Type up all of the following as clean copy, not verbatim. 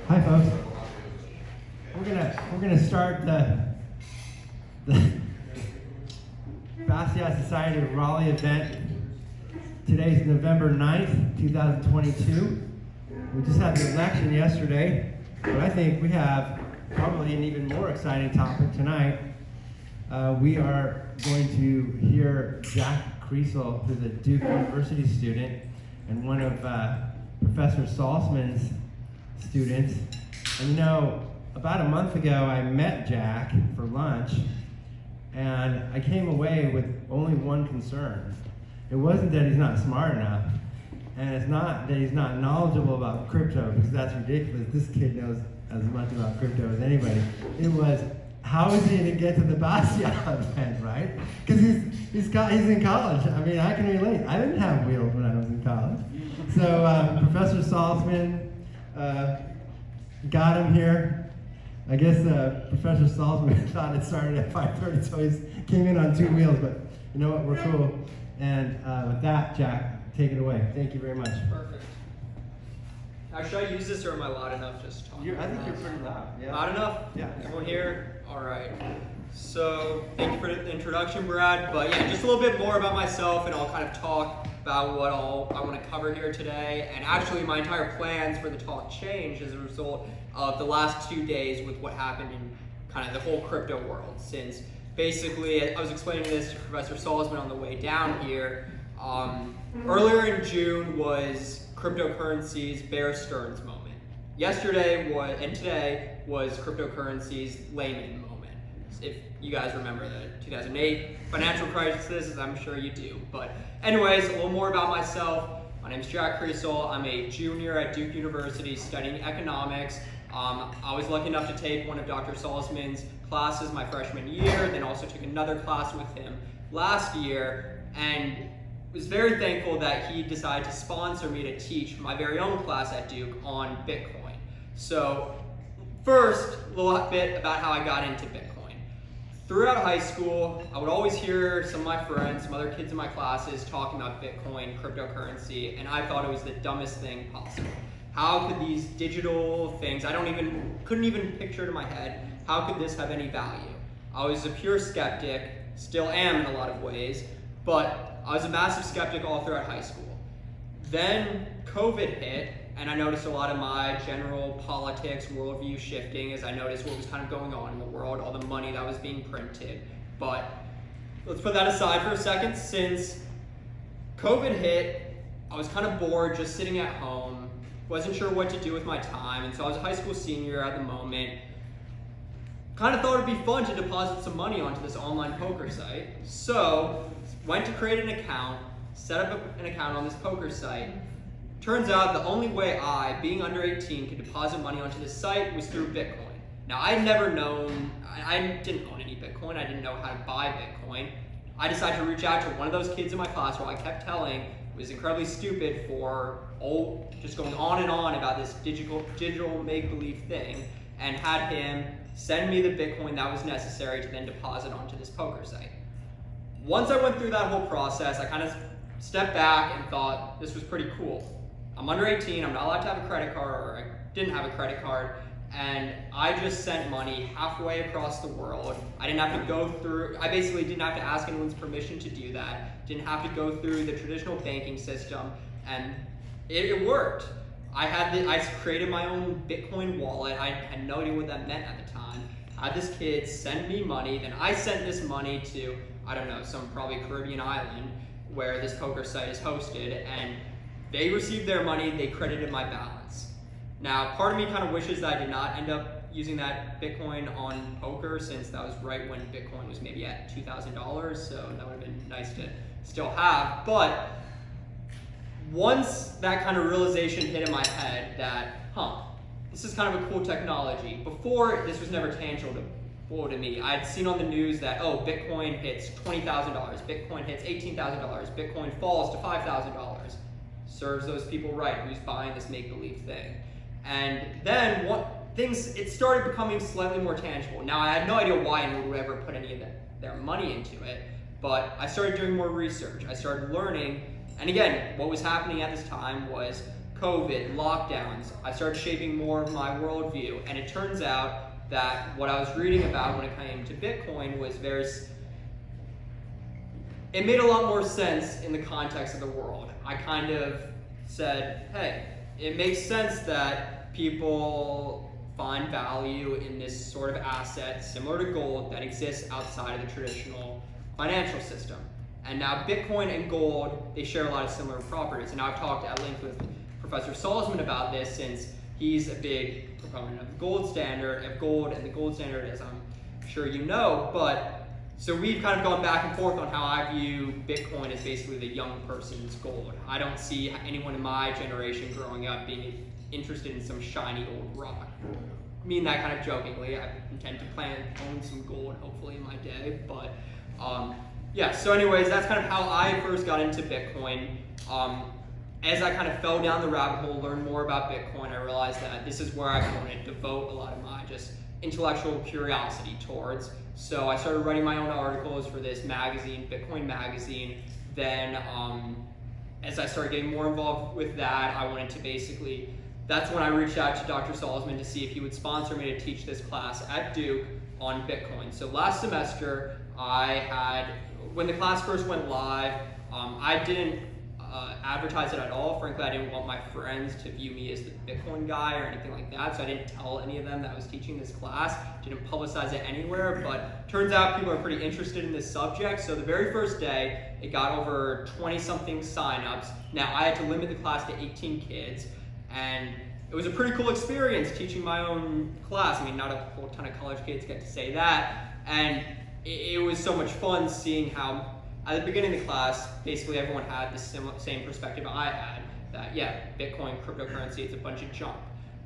Hi, folks. We're gonna start the Bastiat Society of Raleigh event. Today's November 9th, 2022. We just had the election yesterday, but I think we have probably an even more exciting topic tonight. We are going to hear Jack Kriesel, who's a Duke University student and one of Professor Salzman's students. And you know, about a month ago I met Jack for lunch, and I came away with only one concern. It wasn't that he's not smart enough, and it's not that he's not knowledgeable about crypto, because that's ridiculous. This kid knows as much about crypto as anybody. It was, how is he going to get to the Bastiat event, right? Because he's in college. I mean, I can relate. I didn't have wheels when I was in college. So Professor Salzman got him here. I guess Professor Salzman thought it started at 5:30, so he came in on two wheels, but you know what, we're cool. And with that, Jack, take it away. Thank you very much. Perfect. Now, should I use this, or am I loud enough just talking? I think you're pretty loud. Yeah. Loud enough? Yeah. Everyone here? All right. So, thank you for the introduction, Brad. But yeah, just a little bit more about myself, and I'll kind of talk about what I want to cover here today. And actually, my entire plans for the talk changed as a result of the last 2 days with what happened in kind of the whole crypto world. Since basically, I was explaining this to Professor Salzman on the way down here. Earlier in June was Cryptocurrencies Bear Stearns moment. Yesterday and today was Cryptocurrencies layman moment. If you guys remember the 2008 financial crisis, I'm sure you do. But anyways, a little more about myself. My name is Jack Kriesel. I'm a junior at Duke University studying economics. I was lucky enough to take one of Dr. Salzman's classes my freshman year, then also took another class with him last year, and was very thankful that he decided to sponsor me to teach my very own class at Duke on Bitcoin. So first, a little bit about how I got into Bitcoin. Throughout high school, I would always hear some of my friends, some other kids in my classes talking about Bitcoin, cryptocurrency, and I thought it was the dumbest thing possible. How could these digital things, couldn't even picture it in my head, how could this have any value? I was a pure skeptic, still am in a lot of ways, but I was a massive skeptic all throughout high school. Then COVID hit, and I noticed a lot of my general politics, worldview shifting as I noticed what was kind of going on in the world, all the money that was being printed. But let's put that aside for a second. Since COVID hit, I was kind of bored just sitting at home, wasn't sure what to do with my time, and so I was a high school senior at the moment. Kind of thought it'd be fun to deposit some money onto this online poker site. So went to create an account, set up an account on this poker site. Turns out the only way I, being under 18, could deposit money onto this site was through Bitcoin. Now, I didn't own any Bitcoin. I didn't know how to buy Bitcoin. I decided to reach out to one of those kids in my class who I kept telling was incredibly stupid for just going on and on about this digital make-believe thing, and had him send me the Bitcoin that was necessary to then deposit onto this poker site. Once I went through that whole process, I kind of stepped back and thought this was pretty cool. I'm under 18, I'm not allowed to have a credit card, or I didn't have a credit card, and I just sent money halfway across the world. I basically didn't have to ask anyone's permission to do that, didn't have to go through the traditional banking system, and it worked. I created my own Bitcoin wallet. I had no idea what that meant at the time. I had this kid send me money, then I sent this money to, I don't know, some probably Caribbean island where this poker site is hosted, and they received their money, they credited my balance. Now, part of me kind of wishes that I did not end up using that Bitcoin on poker, since that was right when Bitcoin was maybe at $2,000, so that would have been nice to still have. But once that kind of realization hit in my head that, this is kind of a cool technology. Before, this was never tangible to me. I'd seen on the news that, Bitcoin hits $20,000, Bitcoin hits $18,000, Bitcoin falls to $5,000. Serves those people right, who's buying this make-believe thing. And then it started becoming slightly more tangible. Now, I had no idea why anyone would ever put any of their money into it, but I started doing more research. I started learning, and again, what was happening at this time was COVID, lockdowns, I started shaping more of my worldview, and it turns out that what I was reading about when it came to Bitcoin was it made a lot more sense in the context of the world. I kind of said, hey, it makes sense that people find value in this sort of asset similar to gold that exists outside of the traditional financial system. And now Bitcoin and gold, they share a lot of similar properties. And I've talked at length with Professor Salzman about this, since he's a big proponent of the gold standard, and the gold standard, as I'm sure you know. But so we've kind of gone back and forth on how I view Bitcoin as basically the young person's gold. I don't see anyone in my generation growing up being interested in some shiny old rock. I mean that kind of jokingly. I intend to own some gold hopefully in my day. But yeah, so anyways, that's kind of how I first got into Bitcoin. As I kind of fell down the rabbit hole, learned more about Bitcoin, I realized that this is where I want to devote a lot of my just intellectual curiosity towards. So I started writing my own articles for this magazine, Bitcoin Magazine. Then as I started getting more involved with that, I wanted to that's when I reached out to Dr. Salzman to see if he would sponsor me to teach this class at Duke on Bitcoin. So last semester, when the class first went live, I didn't advertise it at all. Frankly, I didn't want my friends to view me as the Bitcoin guy or anything like that, so I didn't tell any of them that I was teaching this class, didn't publicize it anywhere, but turns out people are pretty interested in this subject. So the very first day, it got over 20-something signups. Now, I had to limit the class to 18 kids, and it was a pretty cool experience teaching my own class. I mean, not a whole ton of college kids get to say that, and it was so much fun seeing how at the beginning of the class, basically everyone had the same perspective I had, that yeah, Bitcoin, cryptocurrency, it's a bunch of junk.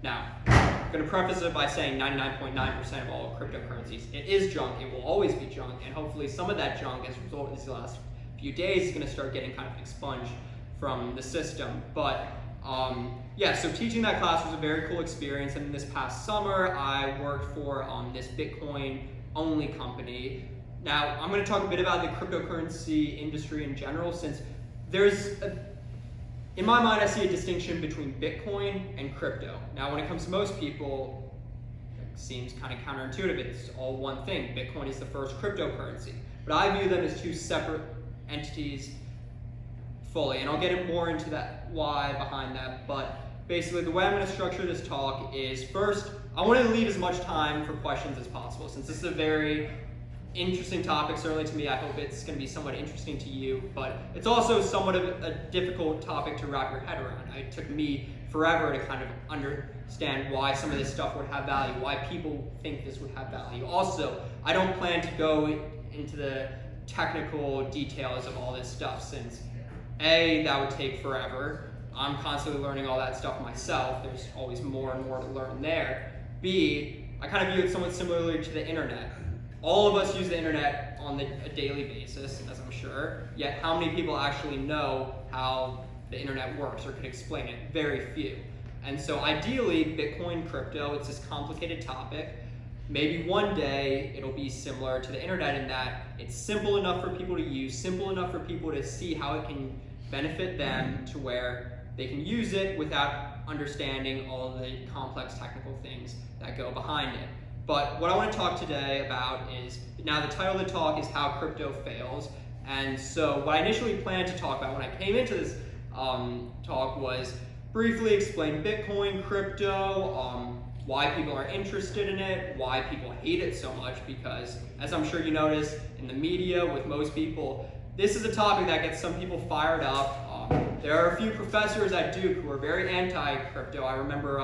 Now, I'm going to preface it by saying 99.9% of all cryptocurrencies, it is junk, it will always be junk, and hopefully some of that junk, as a result of these last few days, is going to start getting kind of expunged from the system. But yeah, so teaching that class was a very cool experience, and this past summer, I worked for this Bitcoin-only company. Now, I'm going to talk a bit about the cryptocurrency industry in general, since in my mind, I see a distinction between Bitcoin and crypto. Now, when it comes to most people, it seems kind of counterintuitive. It's all one thing. Bitcoin is the first cryptocurrency. But I view them as two separate entities fully, and I'll get more into that why behind that. But basically, the way I'm going to structure this talk is, first, I want to leave as much time for questions as possible, since this is a very interesting topic, certainly to me. I hope it's going to be somewhat interesting to you, but it's also somewhat of a difficult topic to wrap your head around. It took me forever to kind of understand why some of this stuff would have value, why people think this would have value. Also, I don't plan to go into the technical details of all this stuff, since A, that would take forever. I'm constantly learning all that stuff myself. There's always more and more to learn there. B, I kind of view it somewhat similarly to the internet. All of us use the internet on a daily basis, as I'm sure, yet how many people actually know how the internet works or can explain it? Very few. And so ideally, Bitcoin, crypto, it's this complicated topic. Maybe one day it'll be similar to the internet in that it's simple enough for people to use, simple enough for people to see how it can benefit them to where they can use it without understanding all the complex technical things that go behind it. But what I want to talk today about is, now the title of the talk is How Crypto Fails. And so what I initially planned to talk about when I came into this talk was briefly explain Bitcoin, crypto, why people are interested in it, why people hate it so much, because as I'm sure you notice in the media with most people, this is a topic that gets some people fired up. There are a few professors at Duke who are very anti-crypto. I remember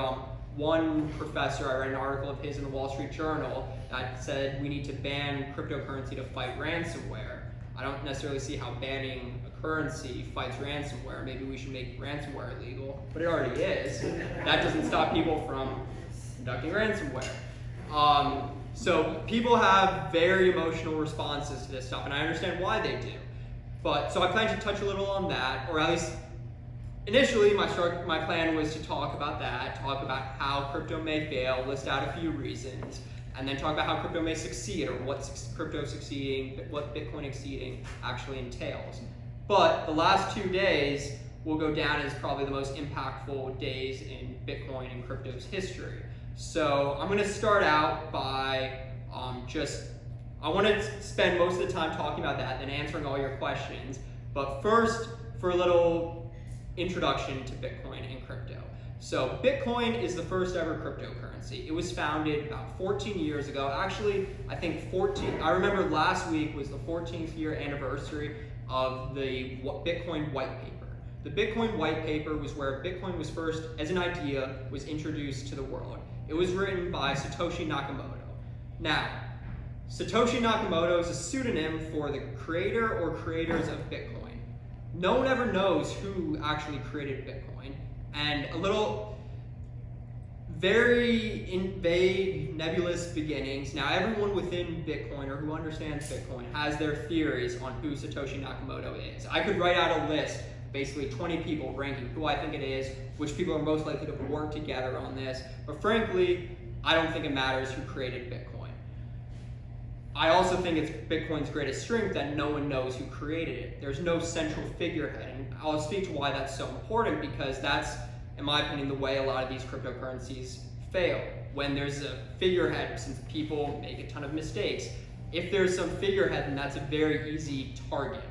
one professor, I read an article of his in the Wall Street Journal that said we need to ban cryptocurrency to fight ransomware. I don't necessarily see how banning a currency fights ransomware. Maybe we should make ransomware illegal, but it already is. That doesn't stop people from conducting ransomware. So people have very emotional responses to this stuff, and I understand why they do. But so I plan to touch a little on that, or at least initially, my plan was to talk about that, talk about how crypto may fail, list out a few reasons, and then talk about how crypto may succeed, or what crypto succeeding, what Bitcoin succeeding actually entails. But the last 2 days, will go down as probably the most impactful days in Bitcoin and crypto's history. So I'm going to start out by I want to spend most of the time talking about that, then answering all your questions. But first, for a little introduction to Bitcoin and crypto. So Bitcoin is the first ever cryptocurrency. It was founded about 14 years ago. Actually, I think 14. I remember last week was the 14th year anniversary of the Bitcoin white paper. The Bitcoin white paper was where Bitcoin was first, as an idea, was introduced to the world. It was written by Satoshi Nakamoto. Now, Satoshi Nakamoto is a pseudonym for the creator or creators of Bitcoin. No one ever knows who actually created Bitcoin, and a little very vague, nebulous beginnings. Now, everyone within Bitcoin or who understands Bitcoin has their theories on who Satoshi Nakamoto is. I could write out a list, basically 20 people ranking who I think it is, which people are most likely to work together on this, but frankly, I don't think it matters who created Bitcoin. I also think it's Bitcoin's greatest strength that no one knows who created it. There's no central figurehead, and I'll speak to why that's so important, because that's, in my opinion, the way a lot of these cryptocurrencies fail. When there's a figurehead, since people make a ton of mistakes, if there's some figurehead, then that's a very easy target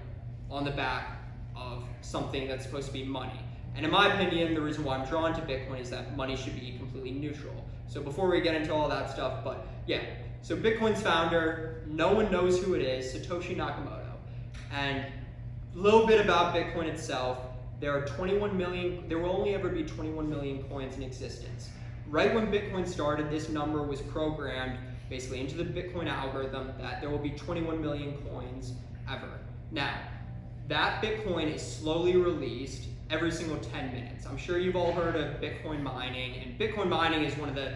on the back of something that's supposed to be money. And in my opinion, the reason why I'm drawn to Bitcoin is that money should be completely neutral. So before we get into all that stuff, but yeah. So Bitcoin's founder, no one knows who it is, Satoshi Nakamoto. And a little bit about Bitcoin itself. There will only ever be 21 million coins in existence. Right when Bitcoin started, this number was programmed basically into the Bitcoin algorithm that there will be 21 million coins ever. Now, that Bitcoin is slowly released every single 10 minutes. I'm sure you've all heard of Bitcoin mining, and Bitcoin mining is one of the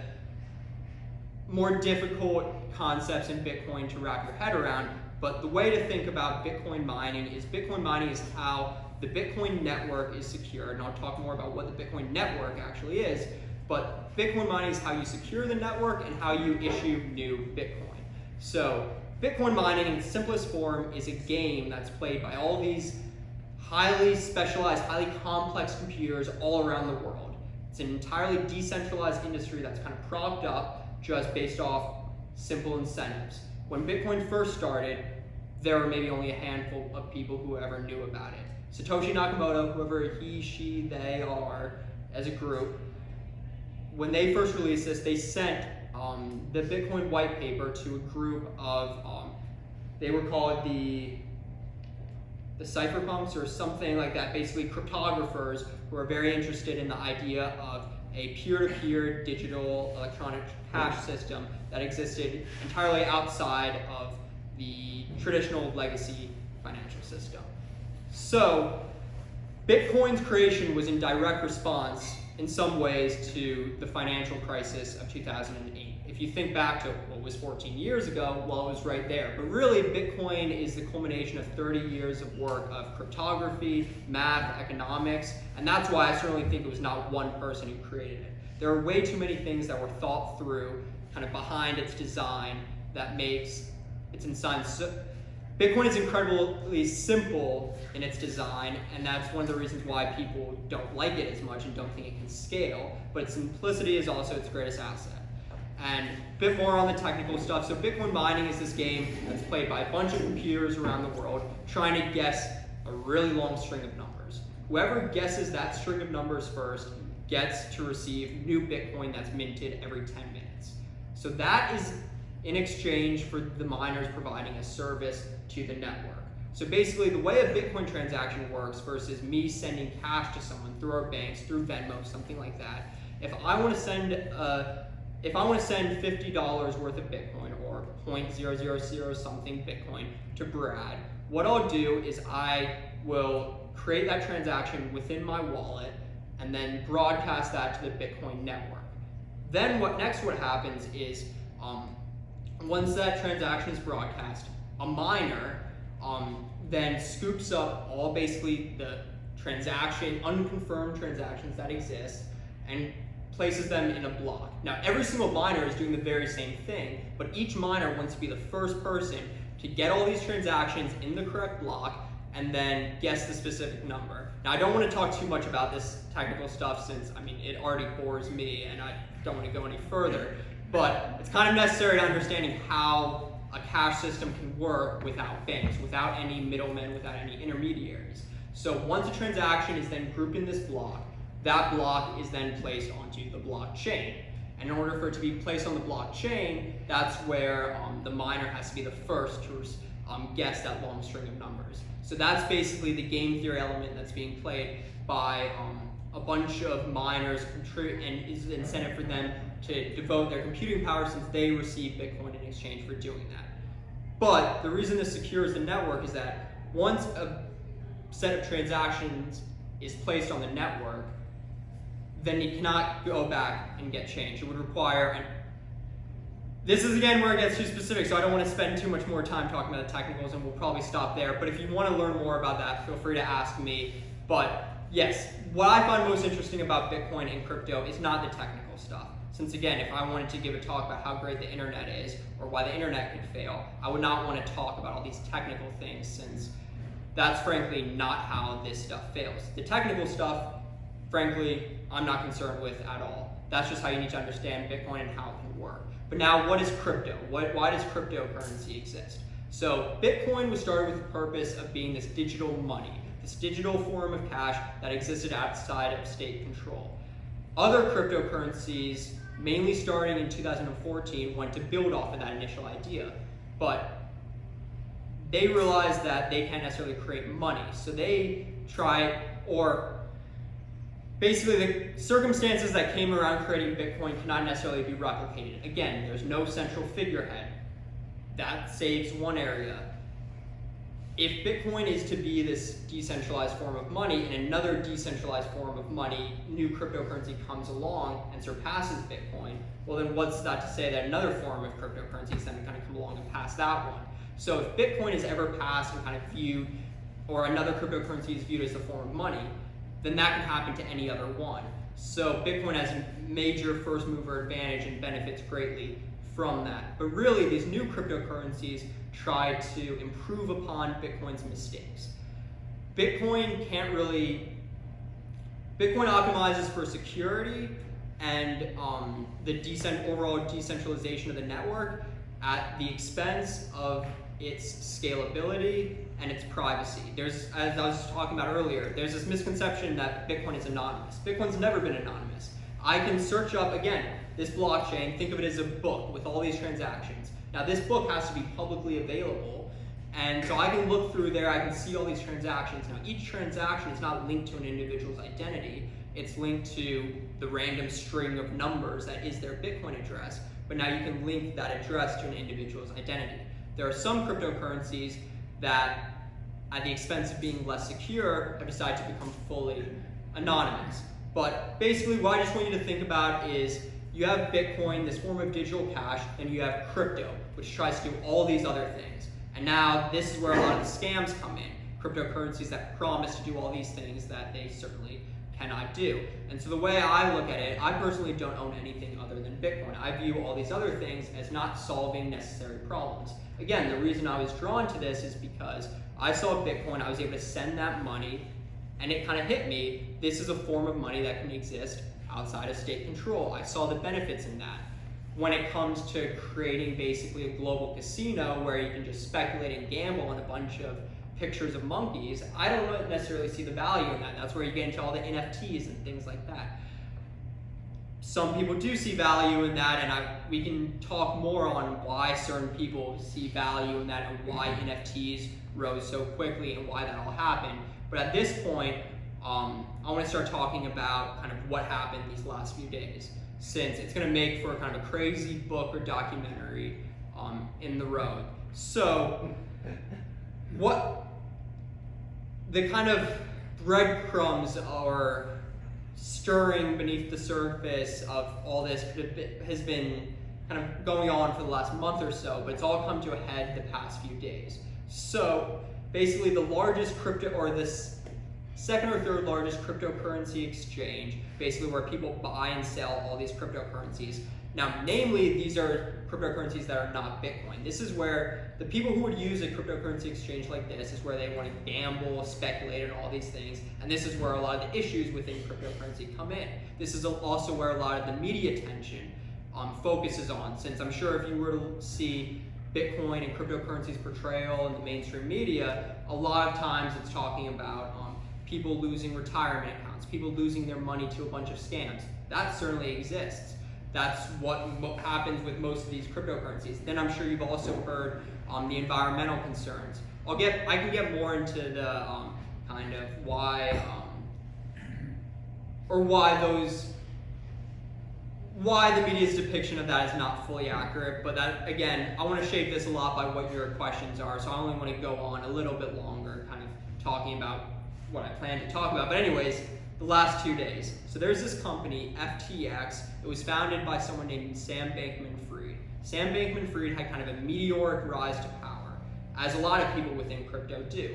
more difficult concepts in Bitcoin to wrap your head around, but the way to think about Bitcoin mining is how the Bitcoin network is secured, and I'll talk more about what the Bitcoin network actually is, but Bitcoin mining is how you secure the network and how you issue new Bitcoin. So Bitcoin mining in its simplest form is a game that's played by all these highly specialized, highly complex computers all around the world. It's an entirely decentralized industry that's kind of propped up just based off simple incentives. When Bitcoin first started, there were maybe only a handful of people who ever knew about it. Satoshi Nakamoto, whoever he, she, they are, as a group, when they first released this, they sent the Bitcoin white paper to a group of, they were called the cypherpunks or something like that, basically cryptographers who are very interested in the idea of a peer-to-peer digital electronic cash system that existed entirely outside of the traditional legacy financial system. So Bitcoin's creation was in direct response in some ways to the financial crisis of 2008. If you think back to what was 14 years ago, well, it was right there. But really, Bitcoin is the culmination of 30 years of work of cryptography, math, economics, and that's why I certainly think it was not one person who created it. There are way too many things that were thought through kind of behind its design that makes its design so. Bitcoin is incredibly simple in its design, and that's one of the reasons why people don't like it as much and don't think it can scale, but its simplicity is also its greatest asset. And a bit more on the technical stuff. So Bitcoin mining is this game that's played by a bunch of computers around the world trying to guess a really long string of numbers. Whoever guesses that string of numbers first gets to receive new Bitcoin that's minted every 10 minutes. So that is in exchange for the miners providing a service to the network. So basically the way a Bitcoin transaction works versus me sending cash to someone through our banks, through Venmo, something like that, if I want to send $50 worth of Bitcoin or 0.000 something Bitcoin to Brad, what I'll do is I will create that transaction within my wallet and then broadcast that to the Bitcoin network. Then what happens is once that transaction is broadcast, a miner then scoops up all basically the unconfirmed transactions that exist and places them in a block. Now, every single miner is doing the very same thing, but each miner wants to be the first person to get all these transactions in the correct block, and then guess the specific number. Now, I don't want to talk too much about this technical stuff since, it already bores me and I don't want to go any further, but it's kind of necessary to understanding how a cash system can work without banks, without any middlemen, without any intermediaries. So once a transaction is then grouped in this block, that block is then placed onto the blockchain. And in order for it to be placed on the blockchain, that's where the miner has to be the first to guess that long string of numbers. So that's basically the game theory element that's being played by a bunch of miners, and is an incentive for them to devote their computing power since they receive Bitcoin in exchange for doing that. But the reason this secures the network is that once a set of transactions is placed on the network, then you cannot go back and get change. It would require, this is again where it gets too specific, so I don't want to spend too much more time talking about the technicals, and we'll probably stop there. But if you want to learn more about that, feel free to ask me. But yes, what I find most interesting about Bitcoin and crypto is not the technical stuff. Since again, if I wanted to give a talk about how great the internet is, or why the internet could fail, I would not want to talk about all these technical things, since that's frankly not how this stuff fails. The technical stuff, frankly, I'm not concerned with at all. That's just how you need to understand Bitcoin and how it can work. But now, what is crypto? Why does cryptocurrency exist? So Bitcoin was started with the purpose of being this digital money, this digital form of cash that existed outside of state control. Other cryptocurrencies, mainly starting in 2014, went to build off of that initial idea. But they realized that they can't necessarily create money. So they tried, or basically the circumstances that came around creating Bitcoin cannot necessarily be replicated. Again, there's no central figurehead. That saves one area. If Bitcoin is to be this decentralized form of money and another decentralized form of money, new cryptocurrency comes along and surpasses Bitcoin, well then what's that to say that another form of cryptocurrency is then going to come along and pass that one? So if Bitcoin is ever passed and kind of viewed, or another cryptocurrency is viewed as the form of money, then that can happen to any other one. So Bitcoin has a major first mover advantage and benefits greatly from that. But really, these new cryptocurrencies try to improve upon Bitcoin's mistakes. Bitcoin optimizes for security and the overall decentralization of the network at the expense of its scalability and its privacy. As I was talking about earlier, there's this misconception that Bitcoin is anonymous. Bitcoin's never been anonymous. I can search up, again, this blockchain, think of it as a book with all these transactions. Now this book has to be publicly available, and so I can look through there, I can see all these transactions. Now each transaction is not linked to an individual's identity, it's linked to the random string of numbers that is their Bitcoin address, but now you can link that address to an individual's identity. There are some cryptocurrencies that, at the expense of being less secure, have decided to become fully anonymous. But basically what I just want you to think about is you have Bitcoin, this form of digital cash, and you have crypto, which tries to do all these other things. And now this is where a lot of the scams come in. Cryptocurrencies that promise to do all these things that they certainly cannot do. And so the way I look at it, I personally don't own anything other than Bitcoin. I view all these other things as not solving necessary problems. Again, the reason I was drawn to this is because I saw Bitcoin, I was able to send that money, and it kind of hit me, this is a form of money that can exist outside of state control. I saw the benefits in that. When it comes to creating basically a global casino where you can just speculate and gamble on a bunch of pictures of monkeys, I don't necessarily see the value in that. That's where you get into all the NFTs and things like that. Some people do see value in that, and we can talk more on why certain people see value in that and why NFTs rose so quickly and why that all happened. But at this point, I want to start talking about kind of what happened these last few days, since it's going to make for kind of a crazy book or documentary in the road. So, what the kind of breadcrumbs are stirring beneath the surface of all this has been kind of going on for the last month or so, but it's all come to a head the past few days. So basically the largest crypto, or this second or third largest cryptocurrency exchange, basically where people buy and sell all these cryptocurrencies. Now, namely, these are cryptocurrencies that are not Bitcoin. This is where the people who would use a cryptocurrency exchange like this is where they want to gamble, speculate, and all these things. And this is where a lot of the issues within cryptocurrency come in. This is also where a lot of the media attention focuses on, since I'm sure if you were to see Bitcoin and cryptocurrencies portrayal in the mainstream media, a lot of times it's talking about people losing retirement accounts, people losing their money to a bunch of scams. That certainly exists. That's what happens with most of these cryptocurrencies. Then I'm sure you've also heard the environmental concerns. I can get more into the kind of why the media's depiction of that is not fully accurate. But that, again, I want to shape this a lot by what your questions are. So I only want to go on a little bit longer, kind of talking about what I plan to talk about. But anyways, the last 2 days. So there's this company, FTX. It was founded by someone named Sam Bankman-Fried. Sam Bankman-Fried had kind of a meteoric rise to power, as a lot of people within crypto do.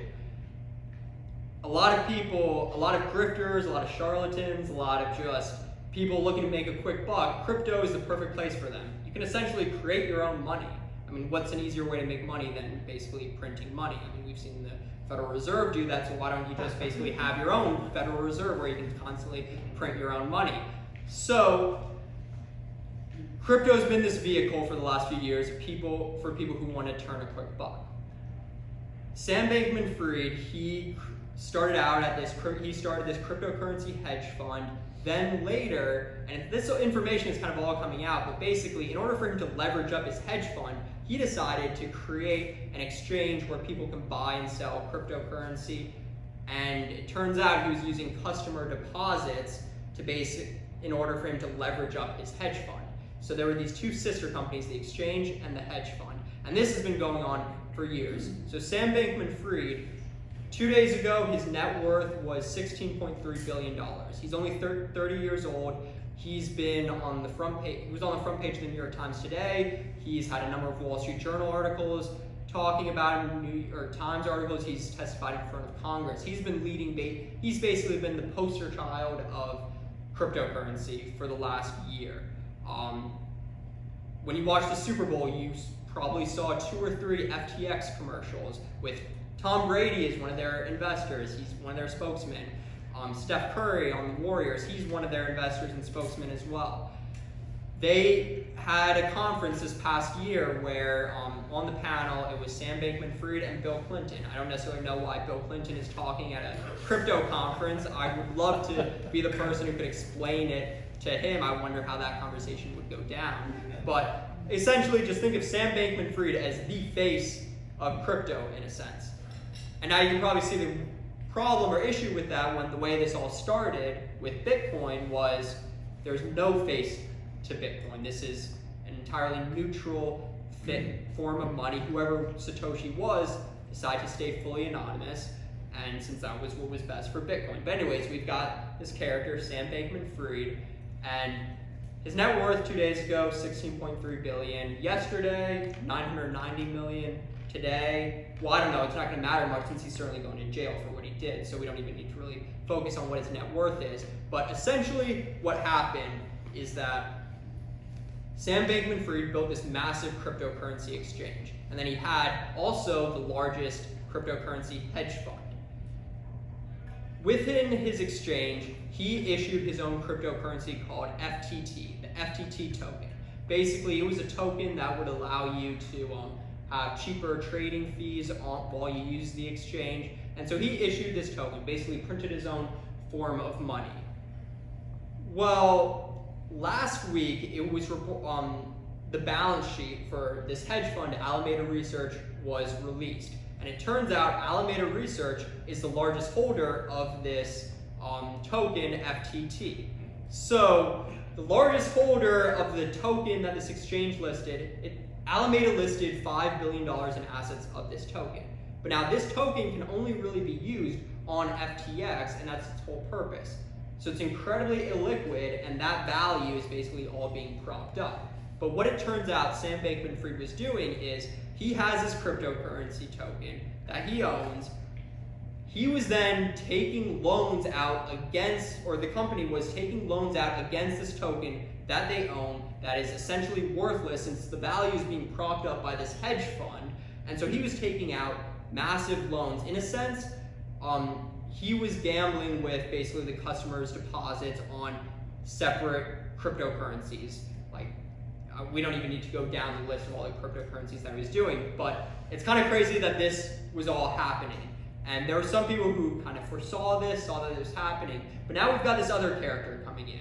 A lot of people, a lot of grifters, a lot of charlatans, a lot of just people looking to make a quick buck, crypto is the perfect place for them. You can essentially create your own money. I mean, what's an easier way to make money than basically printing money? I mean, we've seen the Federal Reserve do that, so why don't you just basically have your own Federal Reserve where you can constantly print your own money? So, crypto's been this vehicle for the last few years for people who want to turn a quick buck. Sam Bankman-Fried, he started this cryptocurrency hedge fund. Then later, and this information is kind of all coming out, but basically, in order for him to leverage up his hedge fund, he decided to create an exchange where people can buy and sell cryptocurrency. And it turns out he was using customer deposits in order for him to leverage up his hedge fund. So there were these two sister companies, the exchange and the hedge fund. And this has been going on for years. So Sam Bankman-Fried, 2 days ago, his net worth was $16.3 billion. He's only 30 years old. He's been on the front page. He was on the front page of the New York Times today. He's had a number of Wall Street Journal articles talking about him, New York Times articles. He's testified in front of Congress. He's basically been the poster child of cryptocurrency for the last year. When you watched the Super Bowl, you probably saw 2 or 3 FTX commercials with Tom Brady as one of their investors. He's one of their spokesmen. Steph Curry on the Warriors, he's one of their investors and spokesmen as well. They had a conference this past year where on the panel it was Sam Bankman-Fried and Bill Clinton. I don't necessarily know why Bill Clinton is talking at a crypto conference. I would love to be the person who could explain it to him. I wonder how that conversation would go down. But essentially just think of Sam Bankman-Fried as the face of crypto in a sense. And now you can probably see the problem or issue with that when the way this all started with Bitcoin was there's no face to Bitcoin. This is an entirely neutral form of money. Whoever Satoshi was decided to stay fully anonymous, and since that was what was best for Bitcoin. But anyways, we've got this character, Sam Bankman-Fried, and his net worth 2 days ago, $16.3 billion. Yesterday, $990 million. Today, well, I don't know, it's not going to matter much since he's certainly going to jail for what he did, so we don't even need to really focus on what his net worth is. But essentially what happened is that Sam Bankman-Fried built this massive cryptocurrency exchange, and then he had also the largest cryptocurrency hedge fund. Within his exchange, he issued his own cryptocurrency called FTT, the FTT token. Basically, it was a token that would allow you to have cheaper trading fees while you use the exchange. And so he issued this token, basically printed his own form of money. Well, last week, it was the balance sheet for this hedge fund, Alameda Research, was released. And it turns out Alameda Research is the largest holder of this token, FTT. So the largest holder of the token that this exchange listed, Alameda listed $5 billion in assets of this token. But now this token can only really be used on FTX, and that's its whole purpose. So it's incredibly illiquid, and that value is basically all being propped up. But what it turns out Sam Bankman-Fried was doing is he has this cryptocurrency token that he owns. he was then taking loans out against, or the company was taking loans out against this token that they own that is essentially worthless since the value is being propped up by this hedge fund. And so he was taking out massive loans. In a sense, he was gambling with basically the customers' deposits on separate cryptocurrencies. Like, we don't even need to go down the list of all the cryptocurrencies that he was doing, but it's kind of crazy that this was all happening. And there were some people who kind of foresaw this, saw that it was happening, but now we've got this other character coming in.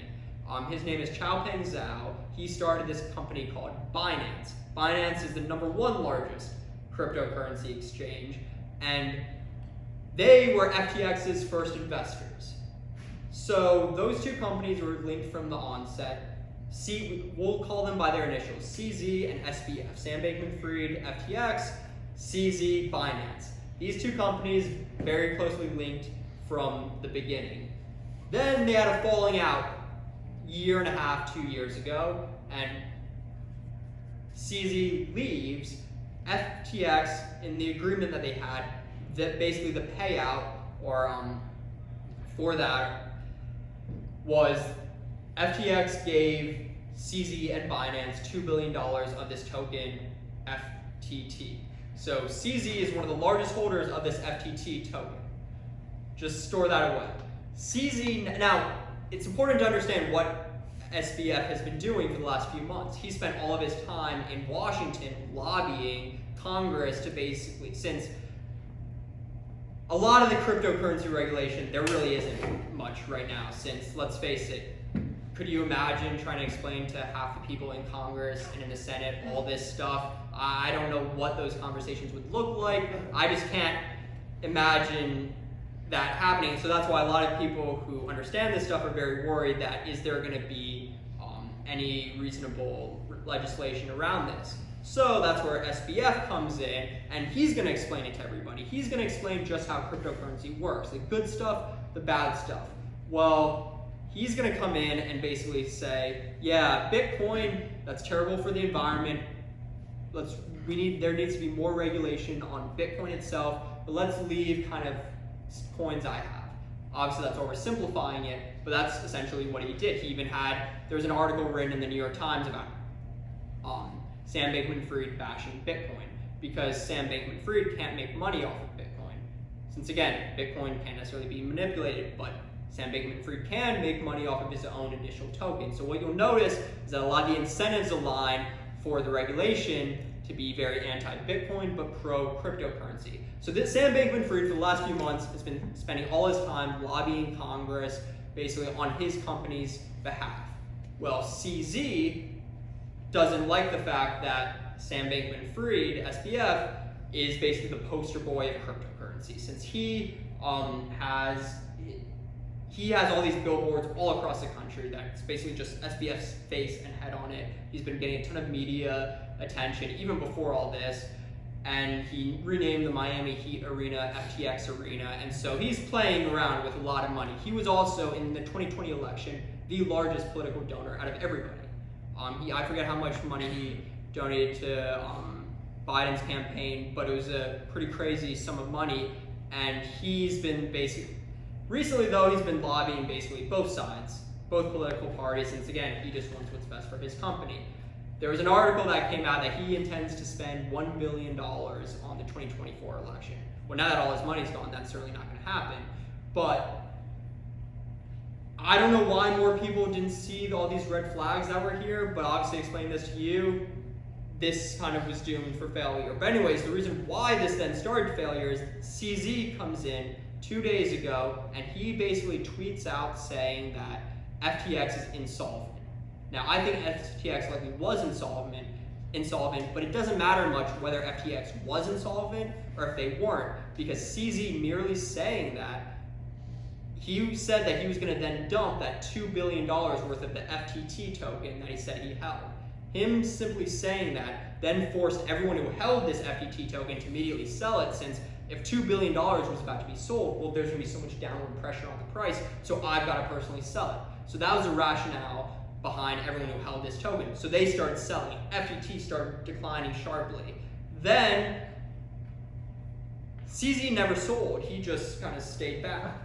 His name is Changpeng Zhao. He started this company called Binance. Binance is the #1 largest cryptocurrency exchange, and they were FTX's first investors. So those two companies were linked from the onset. We'll call them by their initials, CZ and SBF, Sam Bankman-Fried, FTX, CZ, Binance. These two companies very closely linked from the beginning. Then they had a falling out year and a half, 2 years ago, and CZ leaves. FTX, in the agreement that they had, that basically the payout for that was FTX gave CZ and Binance $2 billion of this token FTT. So CZ is one of the largest holders of this FTT token. Just store that away. CZ, now it's important to understand what SBF has been doing for the last few months. He spent all of his time in Washington lobbying Congress to basically, since a lot of the cryptocurrency regulation, there really isn't much right now, since, let's face it, could you imagine trying to explain to half the people in Congress and in the Senate all this stuff? I don't know what those conversations would look like. I just can't imagine that happening. So that's why a lot of people who understand this stuff are very worried that is there going to be any reasonable legislation around this. So that's where SBF comes in, and he's going to explain it to everybody. He's going to explain just how cryptocurrency works, the good stuff, the bad stuff. Well, he's going to come in and basically say, yeah, Bitcoin, that's terrible for the environment. There needs to be more regulation on Bitcoin itself, but let's leave kind of coins I have. Obviously, that's oversimplifying it, but that's essentially what he did. He even there was an article written in the New York Times about Sam Bankman-Fried bashing Bitcoin, because Sam Bankman-Fried can't make money off of Bitcoin. Since again, Bitcoin can't necessarily be manipulated, but Sam Bankman-Fried can make money off of his own initial token. So what you'll notice is that a lot of the incentives align for the regulation to be very anti-Bitcoin, but pro-cryptocurrency. So this Sam Bankman-Fried, for the last few months, has been spending all his time lobbying Congress, basically on his company's behalf. Well, CZ doesn't like the fact that Sam Bankman-Fried, SBF, is basically the poster boy of cryptocurrency, since he has all these billboards all across the country that's basically just SBF's face and head on it. He's been getting a ton of media attention even before all this, and he renamed the Miami Heat Arena FTX Arena, and so he's playing around with a lot of money. He was also, in the 2020 election, the largest political donor out of everybody. I forget how much money he donated to Biden's campaign, but it was a pretty crazy sum of money, and he's been recently though, he's been lobbying basically both sides, both political parties, since again, he just wants what's best for his company. There was an article that came out that he intends to spend $1 billion on the 2024 election. Well, now that all his money's gone, that's certainly not going to happen. But I don't know why more people didn't see all these red flags that were here, but obviously explaining this to you, this kind of was doomed for failure. But anyways, the reason why this then started failure is CZ comes in 2 days ago, and he basically tweets out saying that FTX is insolvent. Now, I think FTX likely was insolvent, but it doesn't matter much whether FTX was insolvent or if they weren't, because CZ merely saying that, he said that he was going to then dump that $2 billion worth of the FTT token that he said he held. Him simply saying that then forced everyone who held this FTT token to immediately sell it, since if $2 billion was about to be sold, well, there's going to be so much downward pressure on the price, so I've got to personally sell it. So that was the rationale behind everyone who held this token. So they started selling. FTT started declining sharply. Then CZ never sold, he just kind of stayed back.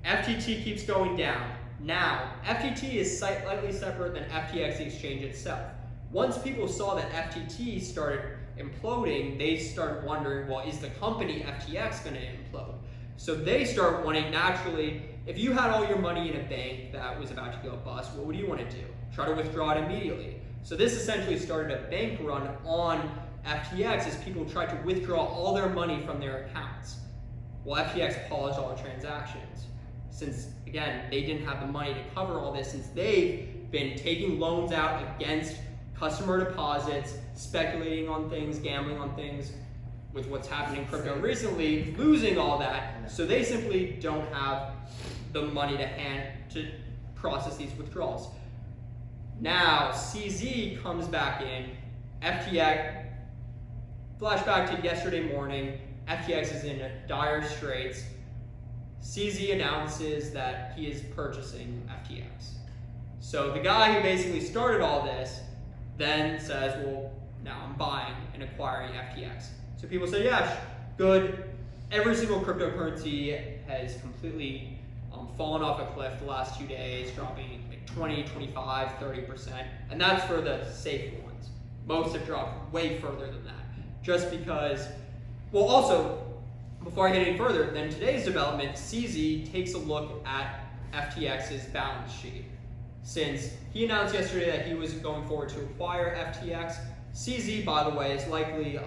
FTT keeps going down. Now, FTT is slightly separate than FTX, the exchange itself. Once people saw that FTT started imploding, they started wondering, well, is the company FTX going to implode? So they start wanting, naturally, if you had all your money in a bank that was about to go bust, what would you want to do? Try to withdraw it immediately. So this essentially started a bank run on FTX as people tried to withdraw all their money from their accounts. Well, FTX paused all transactions since, again, they didn't have the money to cover all this, since they've been taking loans out against customer deposits, speculating on things, gambling on things, with what's happening in crypto recently, losing all that, so they simply don't have the money to process these withdrawals. Now, CZ comes back in, FTX, flashback to yesterday morning, FTX is in dire straits. CZ announces that he is purchasing FTX. So the guy who basically started all this then says, well, now I'm buying and acquiring FTX. So people say, yeah, good. Every single cryptocurrency has completely fallen off a cliff the last 2 days, dropping like 20, 25, 30%. And that's for the safe ones. Most have dropped way further than that. Just because, well, also, before I get any further, then today's development, CZ takes a look at FTX's balance sheet. Since he announced yesterday that he was going forward to acquire FTX, CZ, by the way, is likely,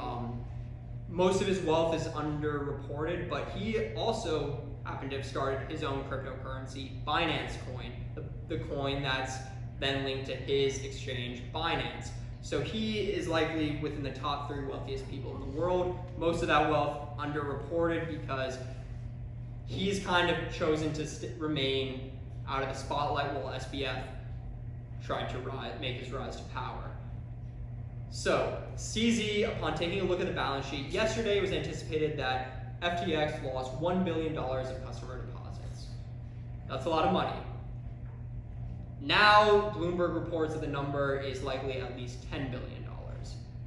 most of his wealth is underreported, but he also happened to have started his own cryptocurrency, Binance Coin, the coin that's then linked to his exchange, Binance. So he is likely within the top 3 wealthiest people in the world. Most of that wealth underreported because he's kind of chosen to remain out of the spotlight while SBF tried to make his rise to power. So CZ, upon taking a look at the balance sheet, yesterday it was anticipated that FTX lost $1 billion of customer deposits. That's a lot of money. Now, Bloomberg reports that the number is likely at least $10 billion.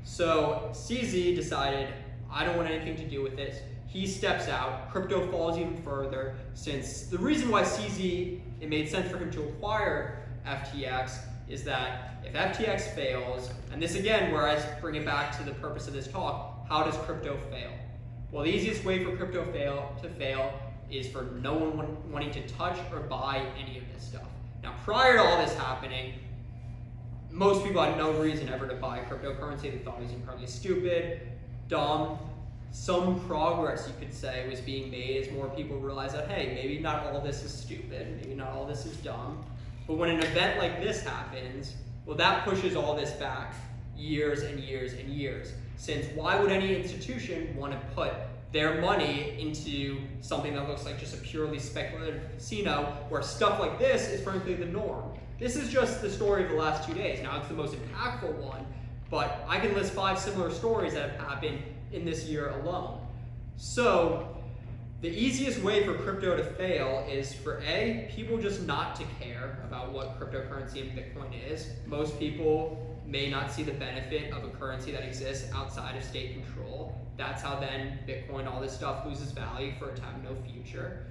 So CZ decided, I don't want anything to do with this. He steps out. Crypto falls even further, since the reason why CZ, it made sense for him to acquire FTX is that if FTX fails, and this again, where I bring it back to the purpose of this talk, how does crypto fail? Well, the easiest way for crypto to fail is for no one wanting to touch or buy any of this stuff. Now, prior to all this happening, most people had no reason ever to buy cryptocurrency. They thought it was incredibly stupid, dumb. Some progress, you could say, was being made as more people realized that, hey, maybe not all this is stupid, maybe not all this is dumb. But when an event like this happens, well, that pushes all this back years and years and years. Since why would any institution want to put their money into something that looks like just a purely speculative casino where stuff like this is frankly the norm? This is just the story of the last 2 days. Now, it's the most impactful one, but I can list 5 similar stories that have happened in this year alone. So the easiest way for crypto to fail is for people just not to care about what cryptocurrency and Bitcoin is. Most people may not see the benefit of a currency that exists outside of state control. That's how then Bitcoin, all this stuff loses value for it to have no future.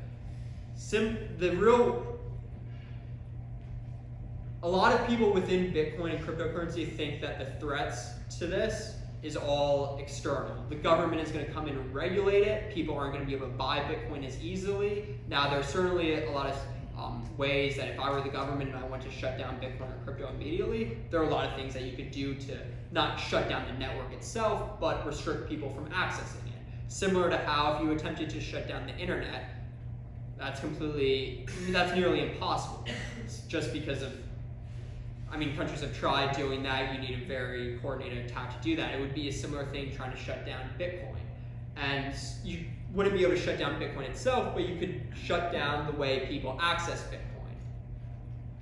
A lot of people within Bitcoin and cryptocurrency think that the threats to this is all external. The government is going to come in and regulate it. People aren't going to be able to buy Bitcoin as easily. Now, there's certainly a lot of ways that if I were the government and I want to shut down Bitcoin or crypto immediately, there are a lot of things that you could do to not shut down the network itself, but restrict people from accessing it. Similar to how if you attempted to shut down the internet, that's nearly impossible. It's just because of, countries have tried doing that. You need a very coordinated attack to do that. It would be a similar thing trying to shut down Bitcoin. And you wouldn't be able to shut down Bitcoin itself, but you could shut down the way people access Bitcoin.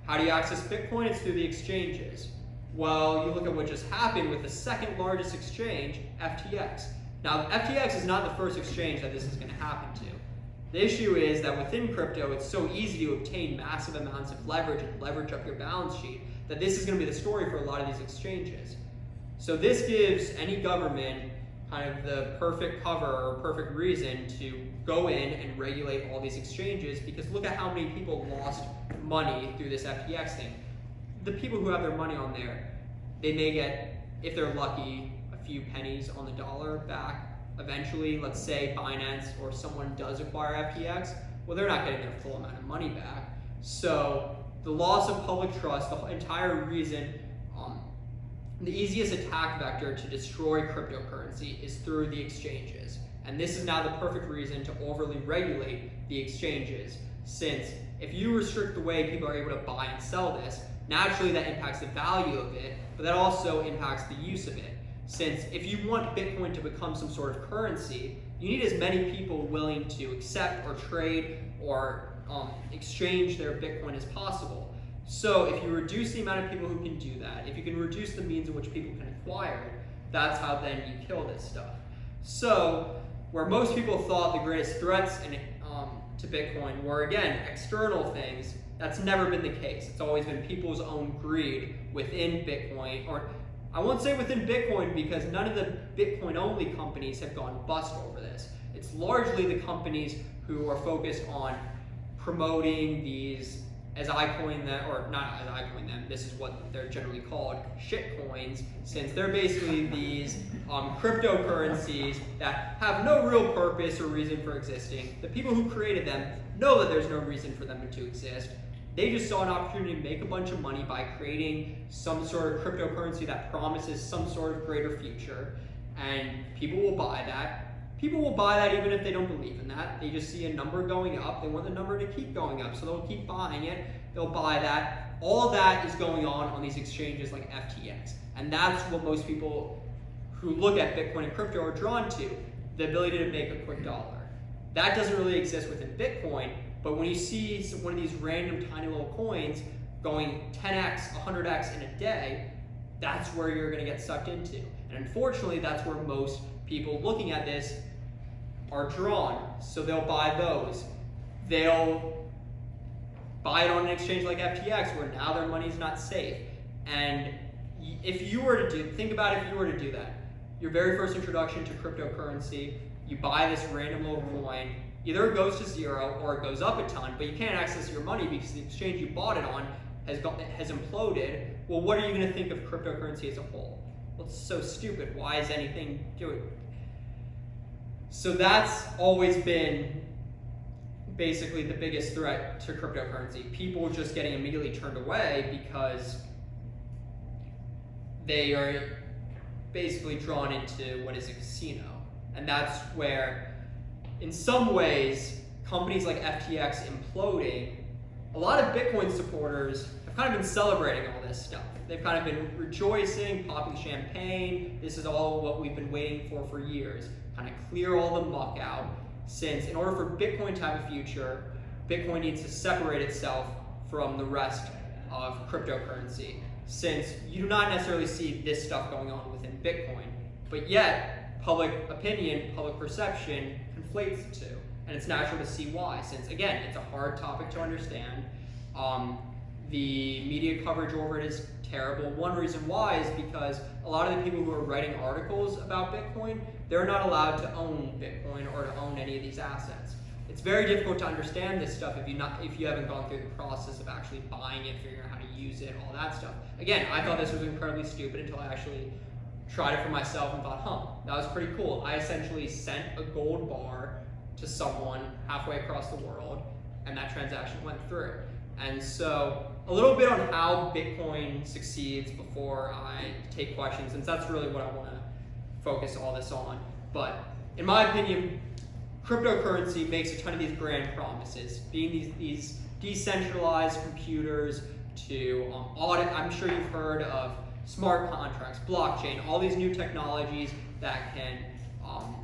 How do you access Bitcoin? It's through the exchanges. Well, you look at what just happened with the second largest exchange, FTX. Now, FTX is not the first exchange that this is going to happen to. The issue is that within crypto, it's so easy to obtain massive amounts of leverage and leverage up your balance sheet that this is going to be the story for a lot of these exchanges. So this gives any government kind of the perfect cover or perfect reason to go in and regulate all these exchanges, because look at how many people lost money through this FTX thing. The people who have their money on there, they may get, if they're lucky, a few pennies on the dollar back eventually. Let's say Binance or someone does acquire FTX, well, they're not getting their full amount of money back. So the loss of public trust, the entire reason, the easiest attack vector to destroy cryptocurrency is through the exchanges. And this is now the perfect reason to overly regulate the exchanges, since if you restrict the way people are able to buy and sell this, naturally that impacts the value of it, but that also impacts the use of it. Since if you want Bitcoin to become some sort of currency, you need as many people willing to accept or trade or exchange their Bitcoin as possible. So if you reduce the amount of people who can do that, if you can reduce the means in which people can acquire it, that's how then you kill this stuff. So where most people thought the greatest threats to Bitcoin were, again, external things, that's never been the case. It's always been people's own greed within Bitcoin, or I won't say within Bitcoin, because none of the Bitcoin-only companies have gone bust over this. It's largely the companies who are focused on promoting these, as I coin them, or not as I coin them, this is what they're generally called, shitcoins, since they're basically these cryptocurrencies that have no real purpose or reason for existing. The people who created them know that there's no reason for them to exist. They just saw an opportunity to make a bunch of money by creating some sort of cryptocurrency that promises some sort of greater future, and people will buy that. People will buy that even if they don't believe in that. They just see a number going up. They want the number to keep going up, so they'll keep buying it. They'll buy that. All that is going on these exchanges like FTX. And that's what most people who look at Bitcoin and crypto are drawn to, the ability to make a quick dollar. That doesn't really exist within Bitcoin, but when you see one of these random tiny little coins going 10x, 100x in a day, that's where you're going to get sucked into. And unfortunately, that's where most people looking at this are drawn. So they'll buy those. They'll buy it on an exchange like FTX, where now their money's not safe. And if you were to think about if you were to do that, your very first introduction to cryptocurrency, you buy this random little coin, either it goes to zero or it goes up a ton, but you can't access your money because the exchange you bought it on has imploded. Well, what are you going to think of cryptocurrency as a whole? Well, it's so stupid. Why is anything doing? So that's always been basically the biggest threat to cryptocurrency. People just getting immediately turned away because they are basically drawn into what is a casino. And that's where, in some ways, companies like FTX imploding, a lot of Bitcoin supporters have kind of been celebrating all this stuff. They've kind of been rejoicing, popping champagne. This is all what we've been waiting for years. Kind of clear all the muck out, since in order for Bitcoin to have a future, Bitcoin needs to separate itself from the rest of cryptocurrency, since you do not necessarily see this stuff going on within Bitcoin, but yet public opinion, public perception conflates the two. And it's natural to see why, since again, it's a hard topic to understand. The media coverage over it is terrible. One reason why is because a lot of the people who are writing articles about Bitcoin, they're not allowed to own Bitcoin or to own any of these assets. It's very difficult to understand this stuff if you haven't gone through the process of actually buying it, figuring out how to use it, all that stuff. Again, I thought this was incredibly stupid until I actually tried it for myself and thought, that was pretty cool. I essentially sent a gold bar to someone halfway across the world, and that transaction went through. And so a little bit on how Bitcoin succeeds before I take questions, since that's really what I want to focus all this on. But in my opinion, cryptocurrency makes a ton of these grand promises, being these decentralized computers to audit. I'm sure you've heard of smart contracts, blockchain, all these new technologies that can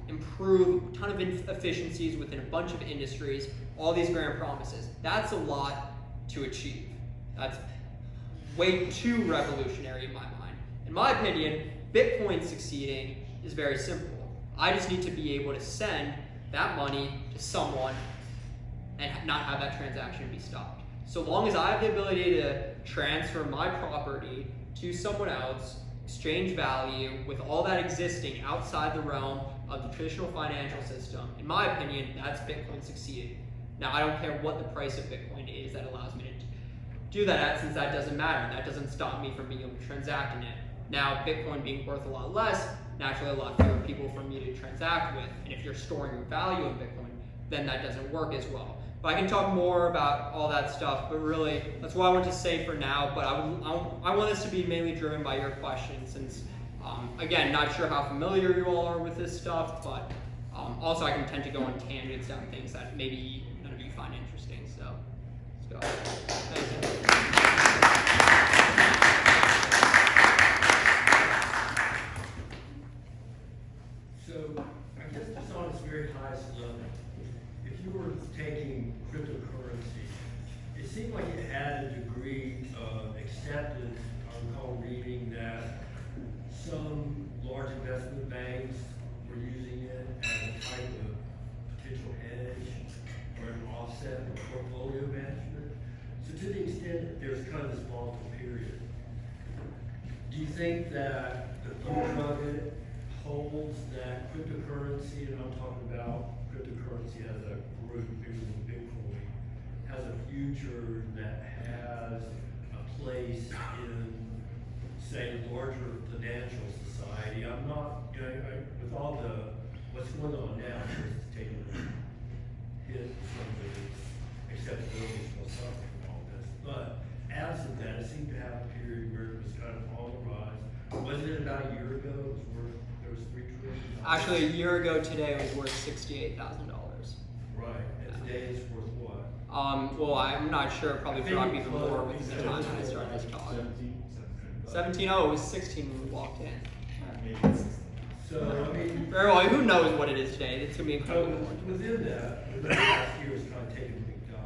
improve a ton of efficiencies within a bunch of industries, all these grand promises. That's a lot to achieve. That's way too revolutionary in my mind. In my opinion, Bitcoin succeeding is very simple. I just need to be able to send that money to someone and not have that transaction be stopped. So long as I have the ability to transfer my property to someone else exchange value with all that existing outside the realm of the traditional financial system, in my opinion, that's Bitcoin succeeding. Now, I don't care what the price of Bitcoin is that allows me to do that at, since that doesn't matter. That doesn't stop me from being able to transact in it. Now, Bitcoin being worth a lot less, naturally a lot fewer people for me to transact with. And if you're storing your value in Bitcoin, then that doesn't work as well. But I can talk more about all that stuff, but really, that's what I want to say for now. But I want this to be mainly driven by your questions, since, again, not sure how familiar you all are with this stuff, but also I can tend to go on tangents down things that maybe none of you find interesting. So, let's go. Thank you. So, I guess just on its very highest level, if you were taking cryptocurrency, it seemed like it had a degree of acceptance. I recall reading that some large investment banks were using it as a type of potential hedge or an offset or portfolio management. So to the extent that there's kind of this volatile period, do you think that the future of it holds that cryptocurrency, and I'm talking about cryptocurrency as a group, bigger than Bitcoin, has a future that has a place in, say, larger financial society? I'm not, with all what's going on now, it's taking a hit in terms of its acceptability is still suffering from all this. But absent that, it seemed to have a period where it was kind of on the rise. Wasn't it about a year ago? It was worth, there was $3 trillion. Actually, a year ago today, it was worth $68,000. Right, and today it's worth what? Well, I'm not sure. Probably dropped even more within the time that I started this talk. 17. Oh, it was 16 when we walked in. So, I mean, Very well. Who knows what it is today? It's gonna be incredible. within that, the last year has kind of taken a big dive,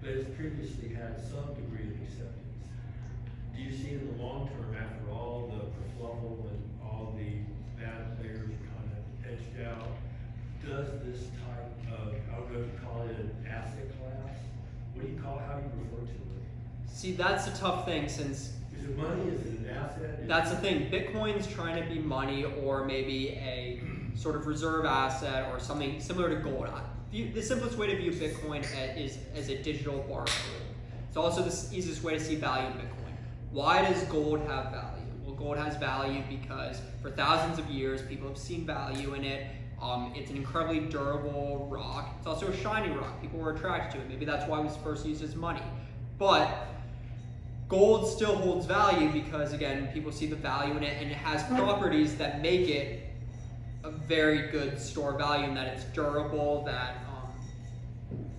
but it's previously had some degree of acceptance. Do you see in the long term, after all the kerfluffle and all the bad players are kind of edged out, does this type of, I don't know if you call it an asset class, what do you call, how do you refer to it? See, that's a tough thing, since Is it money, is it an asset? that's the thing. Bitcoin's trying to be money, or maybe a sort of reserve asset, or something similar to gold. The simplest way to view Bitcoin is as a digital bar of gold. It's also the easiest way to see value in Bitcoin. Why does gold have value? Well, gold has value because for thousands of years, people have seen value in it. It's an incredibly durable rock. It's also a shiny rock. People were attracted to it. Maybe that's why it was first used as money. But gold still holds value because, again, people see the value in it, and it has properties that make it a very good store of value, in that it's durable, that,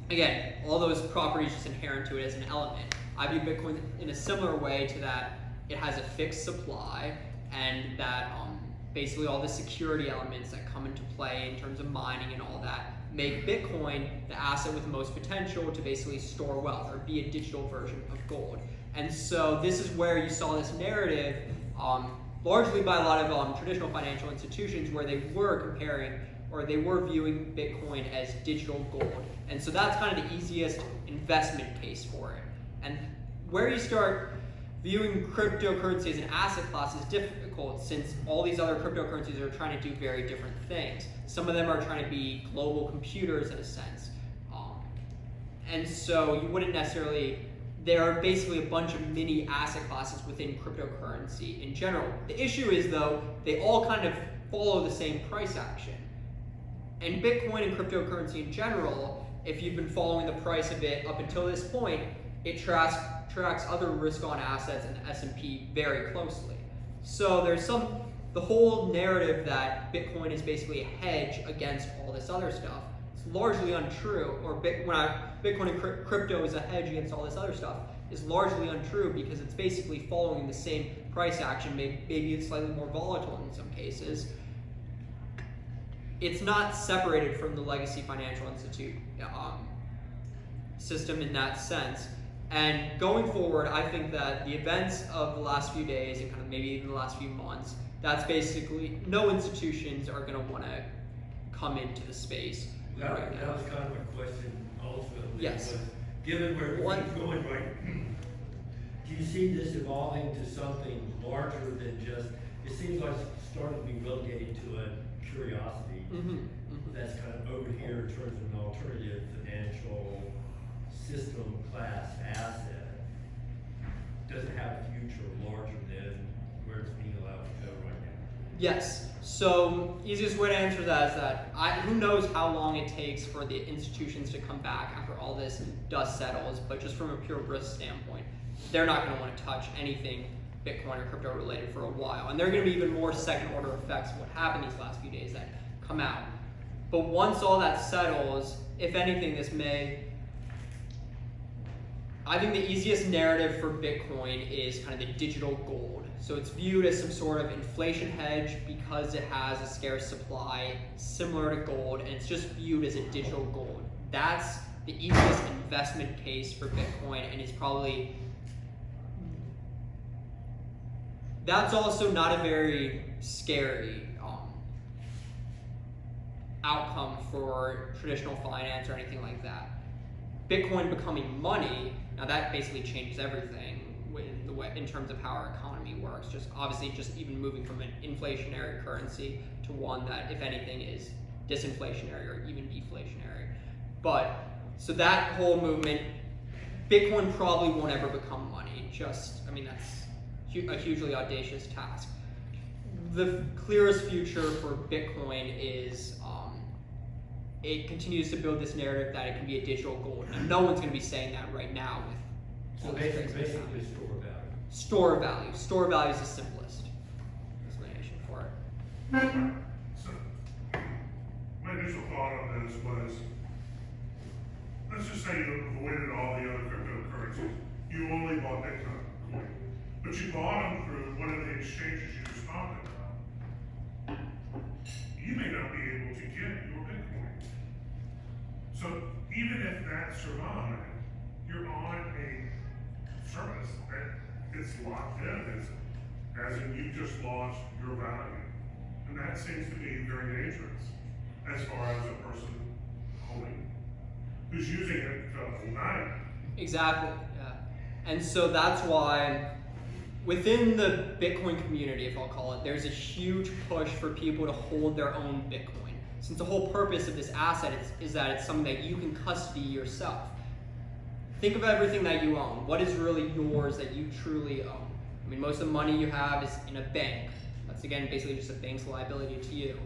again, all those properties just inherent to it as an element. I view Bitcoin in a similar way to that. It has a fixed supply, and that basically all the security elements that come into play in terms of mining and all that make Bitcoin the asset with the most potential to basically store wealth, or be a digital version of gold. And so this is where you saw this narrative, largely by a lot of traditional financial institutions, where they were comparing, or they were viewing Bitcoin as digital gold. And so that's kind of the easiest investment case for it. And where you start viewing cryptocurrency as an asset class is difficult, since all these other cryptocurrencies are trying to do very different things. Some of them are trying to be global computers in a sense. And so you wouldn't necessarily, there are basically a bunch of mini asset classes within cryptocurrency in general. The issue is, though, they all kind of follow the same price action. And Bitcoin and cryptocurrency in general, if you've been following the price of it up until this point, it tracks other risk-on assets and the S&P very closely. So there's the whole narrative that Bitcoin is basically a hedge against all this other stuff. It's largely untrue, or Bitcoin and crypto is a hedge against all this other stuff is largely untrue, because it's basically following the same price action. Maybe it's slightly more volatile in some cases. It's not separated from the legacy financial institute system in that sense. And going forward, I think that the events of the last few days, and kind of maybe even the last few months, that's basically, no institutions are going to want to come into the space right now. That was kind of a question ultimately. Yes. Was, given where everything's going right, do you see this evolving to something larger than just, it seems like it's starting to be relegated to a curiosity that's kind of over here in terms of an alternative financial system class asset. Does it have a future larger than where it's being allowed to go right now? Yes. So easiest way to answer that is that who knows how long it takes for the institutions to come back after all this dust settles, but just from a pure risk standpoint, they're not going to want to touch anything Bitcoin or crypto related for a while. And there are going to be even more second order effects of what happened these last few days that come out. But once all that settles, if anything, I think the easiest narrative for Bitcoin is kind of the digital gold. So it's viewed as some sort of inflation hedge because it has a scarce supply similar to gold, and it's just viewed as a digital gold. That's the easiest investment case for Bitcoin, and that's also not a very scary outcome for traditional finance or anything like that. Bitcoin becoming money, now that basically changes everything in terms of how our economy works. Just obviously just even moving from an inflationary currency to one that, if anything, is disinflationary or even deflationary. But so that whole movement, Bitcoin probably won't ever become money. That's a hugely audacious task. The clearest future for Bitcoin is it continues to build this narrative that it can be a digital gold. Now, no one's going to be saying that right now with So basically store value. Store value. Store value is the simplest explanation for it. So, my initial thought on this was, let's just say you avoided all the other cryptocurrencies. You only bought Bitcoin, but you bought them through one of the exchanges you just talked about. You may not be able to get your Bitcoin. So even if that survived, you're on a service that it's locked in, as in you just lost your value. And that seems to be very dangerous as far as a person holding, who's using it to hold value. Exactly, yeah. And so that's why within the Bitcoin community, if I'll call it, there's a huge push for people to hold their own Bitcoin. Since the whole purpose of this asset is that it's something that you can custody yourself. Think of everything that you own. What is really yours that you truly own? I mean, most of the money you have is in a bank. That's, again, basically just a bank's liability to you.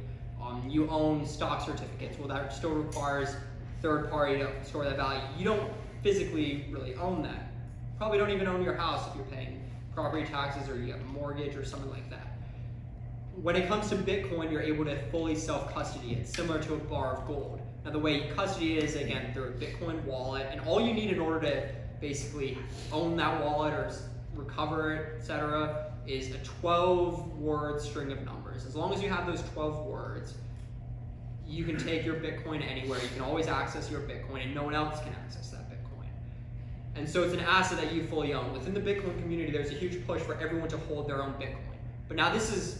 You own stock certificates. Well, that still requires third party to store that value. You don't physically really own that. Probably don't even own your house if you're paying property taxes or you have a mortgage or something like that. When it comes to Bitcoin, you're able to fully self-custody it, similar to a bar of gold. Now, the way you custody it is, again, through a Bitcoin wallet, and all you need in order to basically own that wallet or recover it, etc., is a 12-word string of numbers. As long as you have those 12 words, you can take your Bitcoin anywhere. You can always access your Bitcoin, and no one else can access that Bitcoin. And so it's an asset that you fully own. Within the Bitcoin community, there's a huge push for everyone to hold their own Bitcoin. But now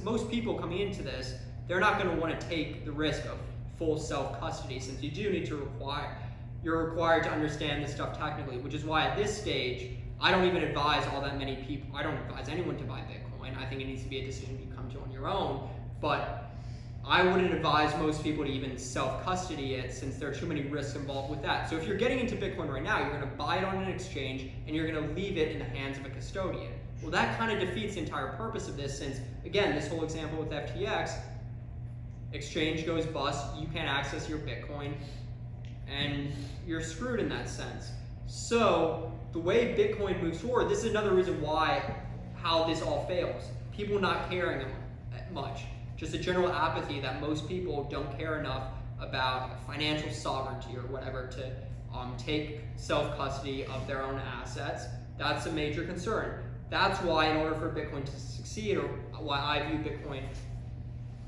most people coming into this, they're not going to want to take the risk of full self-custody, since you're required to understand this stuff technically, which is why at this stage, I don't even advise I don't advise anyone to buy Bitcoin. I think it needs to be a decision you come to on your own, but I wouldn't advise most people to even self-custody it, since there are too many risks involved with that. So if you're getting into Bitcoin right now, you're going to buy it on an exchange and you're going to leave it in the hands of a custodian. Well, that kind of defeats the entire purpose of this, since, again, this whole example with FTX, exchange goes bust, you can't access your Bitcoin, and you're screwed in that sense. So the way Bitcoin moves forward, this is another reason how this all fails. People not caring much. Just a general apathy that most people don't care enough about financial sovereignty or whatever to take self-custody of their own assets. That's a major concern. That's why, in order for Bitcoin to succeed, or why I view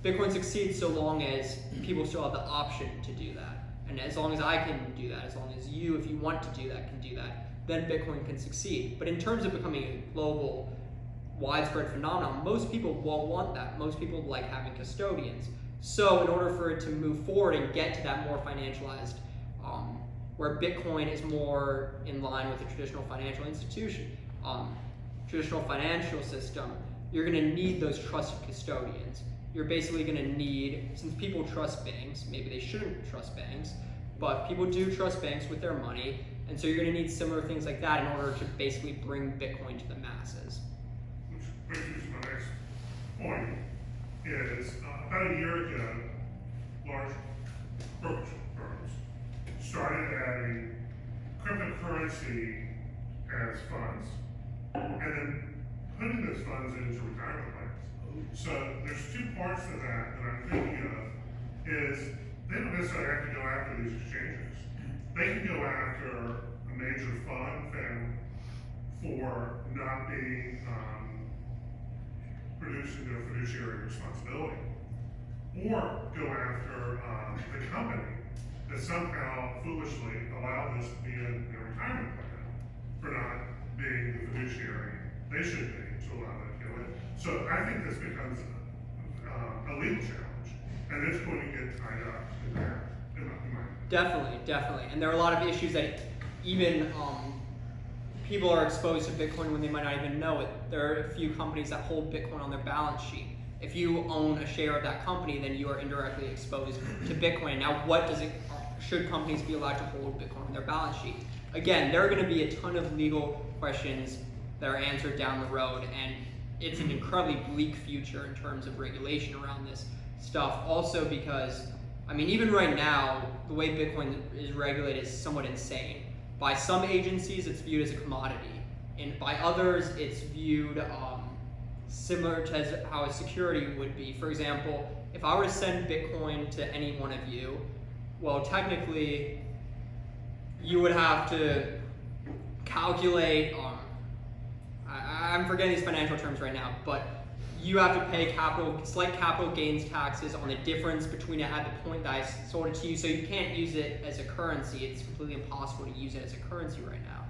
Bitcoin succeeds so long as people still have the option to do that. And as long as I can do that, as long as you, if you want to do that, can do that, then Bitcoin can succeed. But in terms of becoming a global, widespread phenomenon, most people won't want that. Most people like having custodians. So in order for it to move forward and get to that more financialized, where Bitcoin is more in line with a traditional financial institution, traditional financial system, you're going to need those trusted custodians. You're basically going to need, since people trust banks, maybe they shouldn't trust banks, but people do trust banks with their money, and so you're going to need similar things like that in order to basically bring Bitcoin to the masses. Which brings me to my next point, is about a year ago, large brokerage firms started adding cryptocurrency as funds, and then putting those funds into retirement plans. So there's two parts to that I'm thinking of, is they don't necessarily have to go after these exchanges. They can go after a major fund family for not being, producing their fiduciary responsibility. Or go after the company that somehow foolishly allowed this to be in their retirement plan for not being the fiduciary they should be to allow that to go in. So I think this becomes a legal challenge, and it's going to get tied up in that, in my Definitely. And there are a lot of issues that even people are exposed to Bitcoin when they might not even know it. There are a few companies that hold Bitcoin on their balance sheet. If you own a share of that company, then you are indirectly exposed to Bitcoin. Now, should companies be allowed to hold Bitcoin on their balance sheet? Again, there are going to be a ton of legal questions that are answered down the road, and it's an incredibly bleak future in terms of regulation around this stuff. Also because, I mean, even right now, the way Bitcoin is regulated is somewhat insane. By some agencies, it's viewed as a commodity, and by others, it's viewed similar to how a security would be. For example, if I were to send Bitcoin to any one of you, well, technically, you would have to calculate, I'm forgetting these financial terms right now, but you have to pay slight capital gains taxes on the difference between it at the point that I sold it to you, so you can't use it as a currency. It's completely impossible to use it as a currency right now.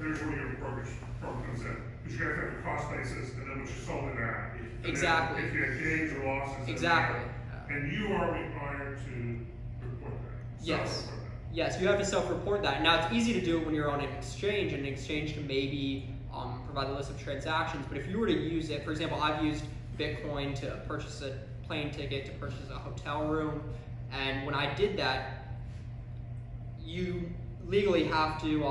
There's where your brokerage firm comes in. Because you have to have a cost basis, and then what you sold it at. Exactly. If you had gains or losses. Exactly. And you are required to report that. Yes. Self-report that. Yes, you have to self-report that. Now, it's easy to do it when you're on an exchange, and an exchange can maybe provide a list of transactions. But if you were to use it, for example, I've used Bitcoin to purchase a plane ticket, to purchase a hotel room, and when I did that, you legally have to,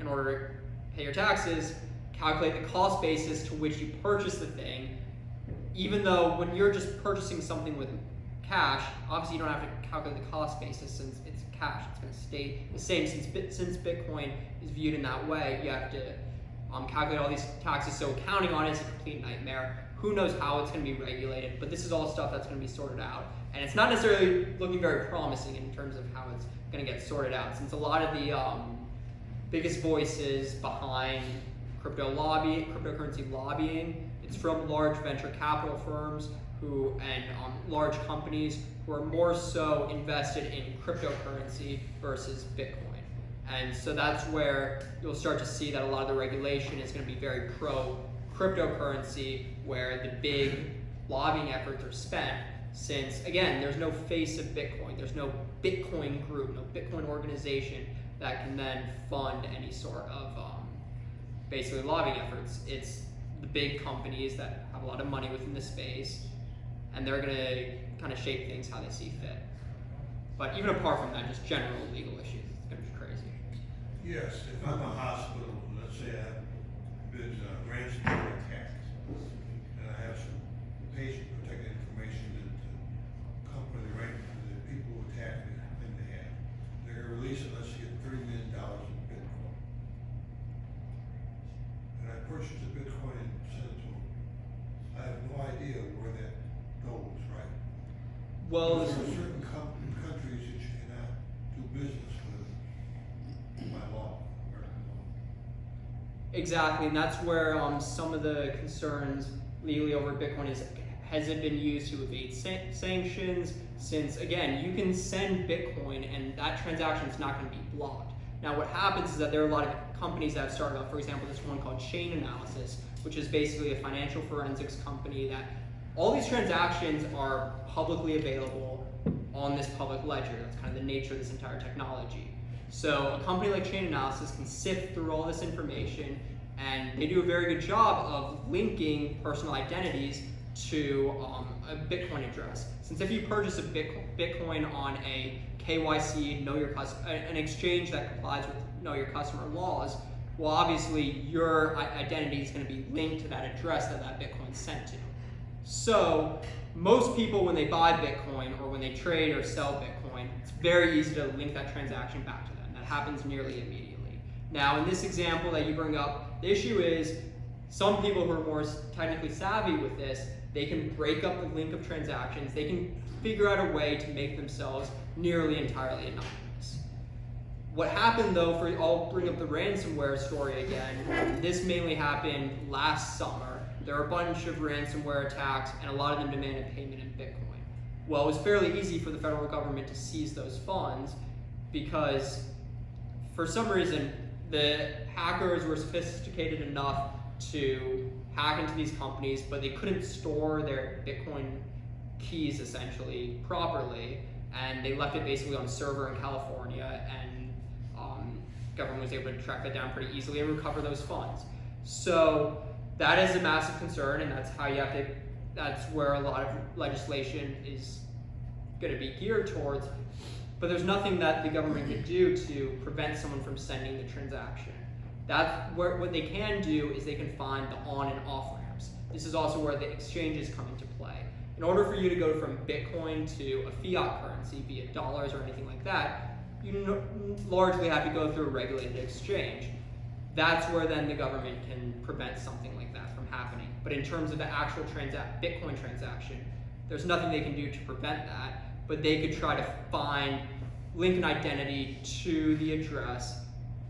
in order to pay your taxes, calculate the cost basis to which you purchase the thing, even though when you're just purchasing something with cash, obviously you don't have to calculate the cost basis since it's cash. It's going to stay the same. Since Bitcoin is viewed in that way, you have to calculate all these taxes, so accounting on it is a complete nightmare. Who knows how it's going to be regulated, but this is all stuff that's going to be sorted out. And it's not necessarily looking very promising in terms of how it's going to get sorted out, since a lot of the biggest voices behind cryptocurrency lobbying, it's from large venture capital firms and large companies who are more so invested in cryptocurrency versus Bitcoin. And so that's where you'll start to see that a lot of the regulation is going to be very pro-cryptocurrency, where the big lobbying efforts are spent, since, again, there's no face of Bitcoin. There's no Bitcoin group, no Bitcoin organization that can then fund any sort of basically lobbying efforts. It's the big companies that have a lot of money within the space, and they're going to kind of shape things how they see fit. But even apart from that, just general legal issues, it's going to be crazy. Yes, if I'm a hospital, let's say I've been ransom attacked, and I have some patient protected information that the company, the people who attacked me, think they have. They're going to release it unless you get $30 million in Bitcoin. And I purchased a Bitcoin and sent it to them. I have no idea where that goes, right? Well, there are certain countries that you cannot do business with by law, American law. exactly, and that's where some of the concerns legally over Bitcoin is, has it been used to evade sanctions? Since, again, you can send Bitcoin and that transaction is not going to be blocked. Now, what happens is that there are a lot of companies that have started up, for example, this one called Chain Analysis, which is basically a financial forensics company that all these transactions are publicly available on this public ledger. That's kind of the nature of this entire technology. So a company like Chain Analysis can sift through all this information and they do a very good job of linking personal identities to a Bitcoin address. Since if you purchase a Bitcoin on a KYC, an exchange that complies with Know Your Customer laws, well, obviously your identity is going to be linked to that address that Bitcoin's sent to. So most people, when they buy Bitcoin or when they trade or sell Bitcoin, it's very easy to link that transaction back to them. That happens nearly immediately. Now, in this example that you bring up, the issue is some people who are more technically savvy with this, they can break up the link of transactions. They can figure out a way to make themselves nearly entirely anonymous. What happened though, I'll bring up the ransomware story again. This mainly happened last summer. There were a bunch of ransomware attacks and a lot of them demanded payment in Bitcoin. Well, it was fairly easy for the federal government to seize those funds because for some reason the hackers were sophisticated enough to hack into these companies, but they couldn't store their Bitcoin keys essentially properly, and they left it basically on a server in California, and government was able to track that down pretty easily and recover those funds. So that is a massive concern, and that's where a lot of legislation is going to be geared towards, but there's nothing that the government can do to prevent someone from sending the transaction. What they can do is they can find the on and off ramps. This is also where the exchanges come into play. In order for you to go from Bitcoin to a fiat currency, be it dollars or anything like that, you largely have to go through a regulated exchange. That's where then the government can prevent something like that from happening. But in terms of the actual Bitcoin transaction, there's nothing they can do to prevent that, but they could try to link an identity to the address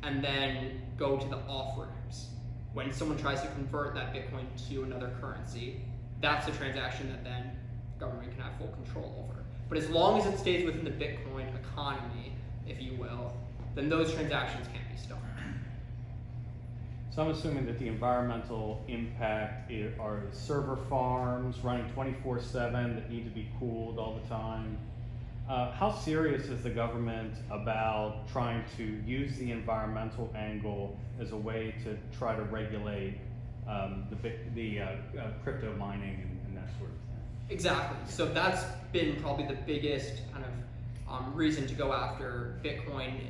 and then go to the off ramps. When someone tries to convert that Bitcoin to another currency, that's a transaction that then government can have full control over. But as long as it stays within the Bitcoin economy, if you will, then those transactions can't be stopped. So I'm assuming that the environmental impact are server farms running 24/7 that need to be cooled all the time. How serious is the government about trying to use the environmental angle as a way to try to regulate the crypto mining and that sort of thing? Exactly. So that's been probably the biggest kind of reason to go after Bitcoin.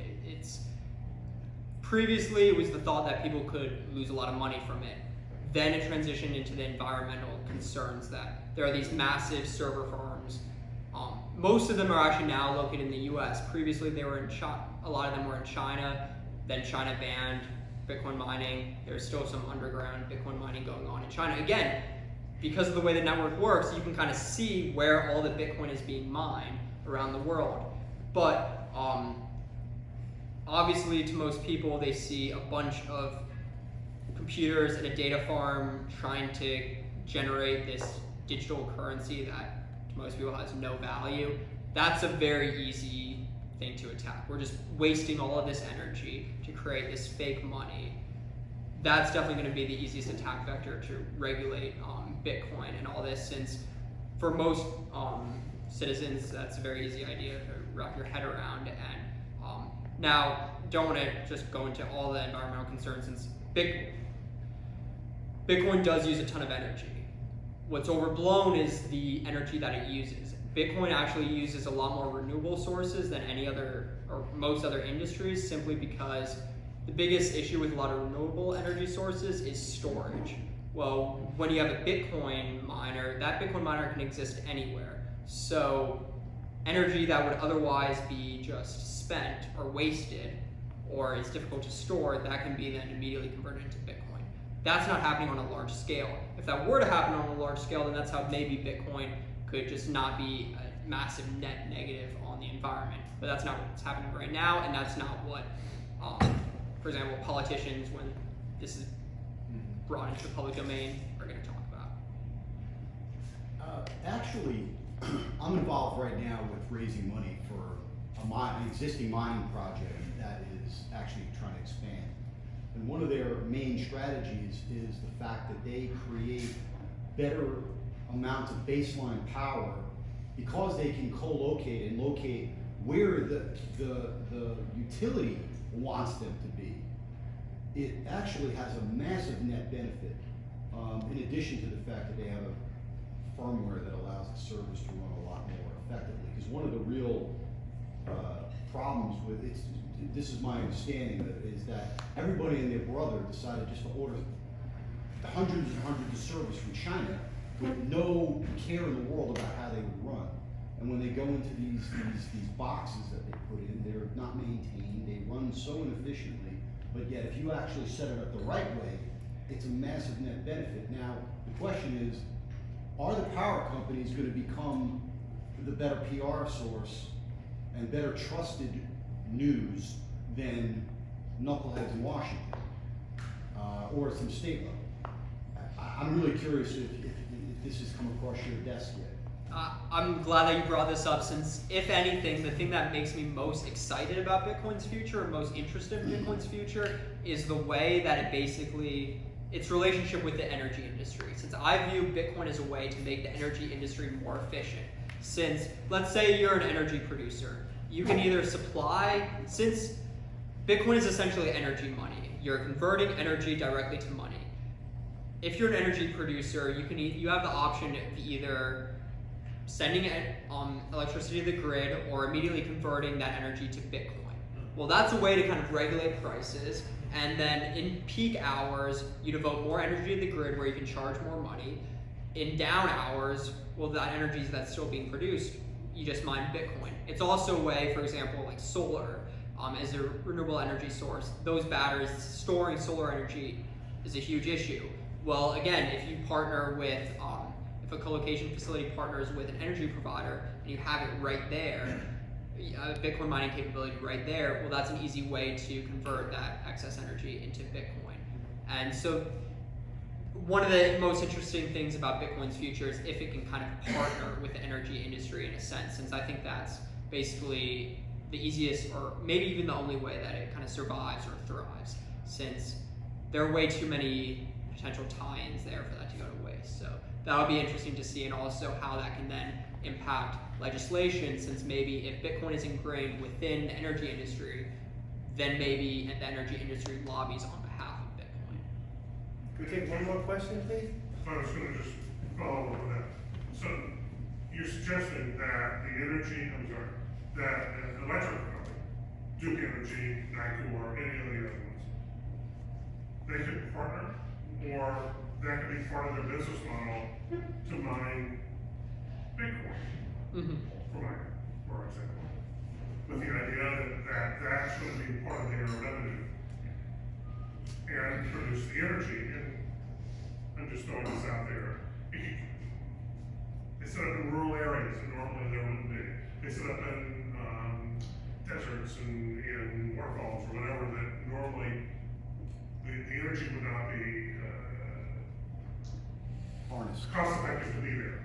Previously, it was the thought that people could lose a lot of money from it. Then it transitioned into the environmental concerns that there are these massive server farms. Most of them are actually now located in the US. Previously, they were in a lot of them were in China. Then China banned Bitcoin mining. There's still some underground Bitcoin mining going on in China. Again, because of the way the network works, you can kind of see where all the Bitcoin is being mined around the world. But obviously, to most people, they see a bunch of computers in a data farm trying to generate this digital currency that to most people has no value. That's a very easy thing to attack. We're just wasting all of this energy to create this fake money. That's definitely going to be the easiest attack vector to regulate Bitcoin and all this, since for most citizens, that's a very easy idea to wrap your head around. And now, don't want to just go into all the environmental concerns, since Bitcoin does use a ton of energy. What's overblown is the energy that it uses. Bitcoin actually uses a lot more renewable sources than any other or most other industries, simply because the biggest issue with a lot of renewable energy sources is storage. Well, when you have a Bitcoin miner, that Bitcoin miner can exist anywhere. So energy that would otherwise be just spent or wasted or is difficult to store, that can be then immediately converted into Bitcoin. That's not happening on a large scale. If that were to happen on a large scale, then that's how maybe Bitcoin could just not be a massive net negative on the environment. But that's not what's happening right now, and that's not what, for example, politicians, when this is brought into the public domain, are going to talk about. Actually, I'm involved right now with raising money for an existing mining project that is actually trying to expand. And one of their main strategies is the fact that they create better amounts of baseline power because they can co-locate and locate where the utility wants them to be. it actually has a massive net benefit, in addition to the fact that they have a firmware that allows the servers to run a lot more effectively. Because one of the real problems with it, this is my understanding of it, is that everybody and their brother decided just to order hundreds and hundreds of servers from China with no care in the world about how they would run. And when they go into these boxes that they put in, they're not maintained, they run so inefficiently, but yet if you actually set it up the right way, it's a massive net benefit. Now, the question is, are the power companies going to become the better PR source and better trusted news than knuckleheads in Washington, or some state level? I'm really curious if this has come across your desk yet. I'm glad that you brought this up, since if anything, the thing that makes me most excited about Bitcoin's future, or most interested in Bitcoin's future, is the way that it basically, its relationship with the energy industry. Since I view Bitcoin as a way to make the energy industry more efficient. Since, let's say you're an energy producer, you can either supply, since Bitcoin is essentially energy money, you're converting energy directly to money. If you're an energy producer, you have the option of either sending electricity to the grid or immediately converting that energy to Bitcoin. Well, that's a way to kind of regulate prices, and then in peak hours, you devote more energy to the grid where you can charge more money. In down hours, well, that energy that's still being produced, you just mine Bitcoin. It's also a way, for example, like solar, as a renewable energy source. Those batteries, storing solar energy is a huge issue. Well, again, if you partner with, if a co-location facility partners with an energy provider and you have it right there, Bitcoin mining capability right there, well, that's an easy way to convert that excess energy into Bitcoin. And so one of the most interesting things about Bitcoin's future is if it can kind of partner with the energy industry in a sense, since I think that's basically the easiest, or maybe even the only way that it kind of survives or thrives, since there are way too many potential tie-ins there for that to go to waste. So that would be interesting to see, and also how that can then impact legislation, since maybe if Bitcoin is ingrained within the energy industry, then maybe the energy industry lobbies on behalf of Bitcoin. Can we take one more question, please? I was going to just follow up on that. So you're suggesting that that an electric company, Duke Energy, Nycor, any of the other ones, they could partner, or that could be part of their business model to mine Bitcoin, for example, with the idea that that's going to be part of their revenue and produce the energy. And I'm just throwing this out there. They set up in rural areas that normally there wouldn't be. They set up in deserts and in waterfalls or whatever that normally the energy would not be Harness. cost effective to be there.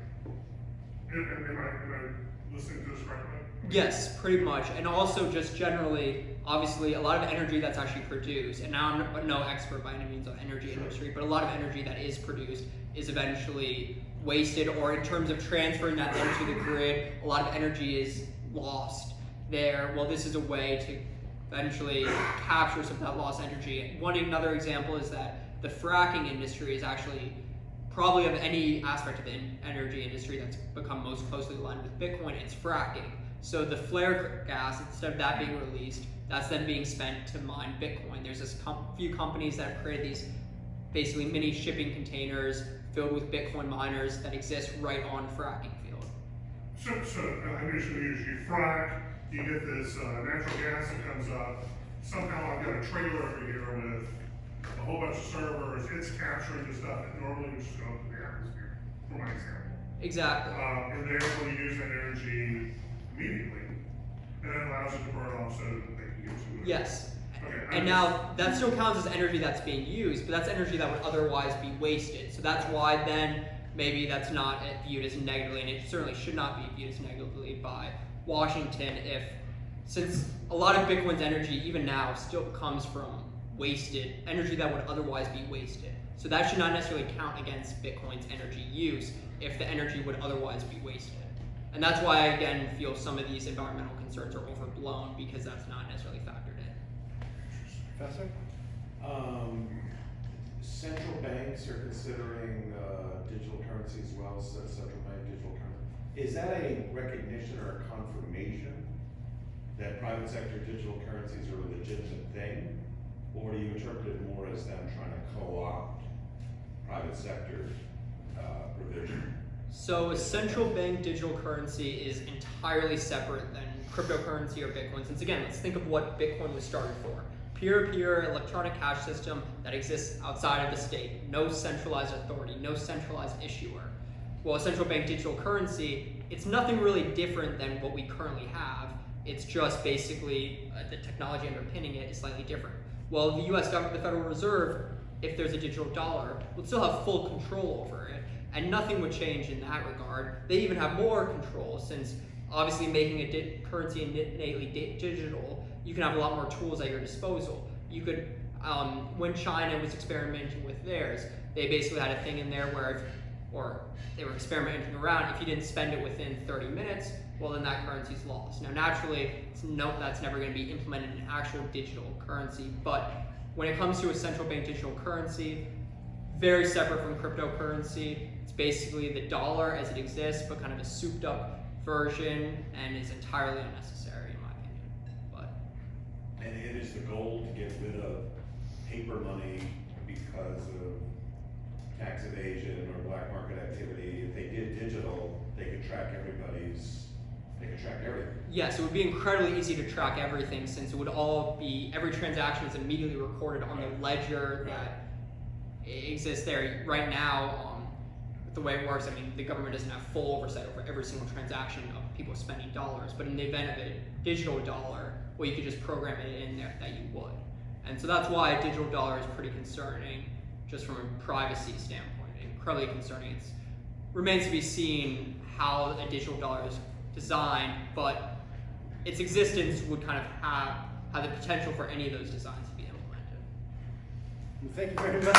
Am I listening to this correctly? Yes, pretty much. And also just generally, obviously a lot of energy that's actually produced, and now I'm no expert by any means on energy industry, but a lot of energy that is produced is eventually wasted, or in terms of transferring that energy to the grid, a lot of energy is lost there. Well, this is a way to eventually capture some of that lost energy. Another example is that the fracking industry is actually probably of any aspect of the energy industry that's become most closely aligned with Bitcoin, it's fracking. So the flare gas, instead of that being released, that's then being spent to mine Bitcoin. There's this few companies that have created these basically mini shipping containers filled with Bitcoin miners that exist right on fracking field. So I mentioned you frack, you get this natural gas that comes up. Somehow I've got a trailer over here with a whole bunch of servers. It's capturing the stuff that normally would just go up in the atmosphere, for my example. Exactly. And they're able to use that energy immediately, and it allows it to burn off so that they can get to it. Yes. Okay, And now that still counts as energy that's being used, but that's energy that would otherwise be wasted. So that's why then maybe that's not viewed as negatively, and it certainly should not be viewed as negatively by Washington, since a lot of Bitcoin's energy even now still comes from wasted energy that would otherwise be wasted. So that should not necessarily count against Bitcoin's energy use if the energy would otherwise be wasted. And that's why I again feel some of these environmental concerns are overblown, because that's not necessarily factored in. Professor? Central banks are considering digital currency as well, so central bank digital currency. Is that a recognition or a confirmation that private sector digital currencies are a legitimate thing? Or do you interpret it more as them trying to co-opt private sector provision? So a central bank digital currency is entirely separate than cryptocurrency or Bitcoin. Since again, let's think of what Bitcoin was started for. Peer-to-peer electronic cash system that exists outside of the state. No centralized authority, no centralized issuer. Well, a central bank digital currency, it's nothing really different than what we currently have. It's just basically the technology underpinning it is slightly different. Well, the US government, the Federal Reserve, if there's a digital dollar, would still have full control over it, and nothing would change in that regard. They even have more control, since obviously making a currency innately digital, you can have a lot more tools at your disposal. You could, when China was experimenting with theirs, they basically had a thing in there where, or they were experimenting around, if you didn't spend it within 30 minutes, well then that currency's lost. Now naturally, that's never going to be implemented in actual digital currency, but when it comes to a central bank digital currency, very separate from cryptocurrency. It's basically the dollar as it exists, but kind of a souped up version, and is entirely unnecessary in my opinion. But And it is the goal to get rid of paper money because of tax evasion or black market activity. If they did digital, they could track everything. yes, it would be incredibly easy to track everything, since it would all be, every transaction is immediately recorded on the ledger that exists there. Right now, the way it works, I mean, the government doesn't have full oversight over every single transaction of people spending dollars, but in the event of a digital dollar, well, you could just program it in there that you would. And so that's why a digital dollar is pretty concerning, just from a privacy standpoint, incredibly concerning. It remains to be seen how a digital dollar is designed, but its existence would kind of have the potential for any of those designs to be implemented. Well, thank you very much.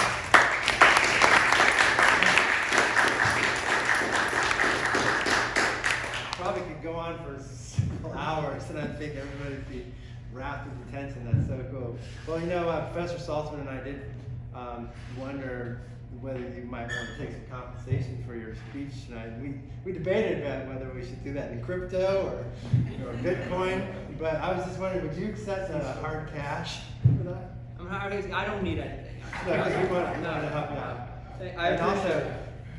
Probably could go on for several hours, and I think everybody would be wrapped with attention. That's so cool. Well, you know, Professor Saltzman and I did wonder whether you might want to take some compensation for your speech tonight. We debated about whether we should do that in crypto or Bitcoin, but I was just wondering, would you accept hard cash for that? I don't need anything. No, because we want to help you out. I And also,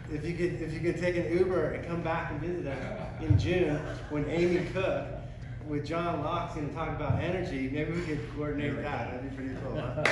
appreciate it. if you could take an Uber and come back and visit us in June when Amy Cook with John Locke's going to talk about energy, maybe we could coordinate that. That'd be pretty cool. Huh?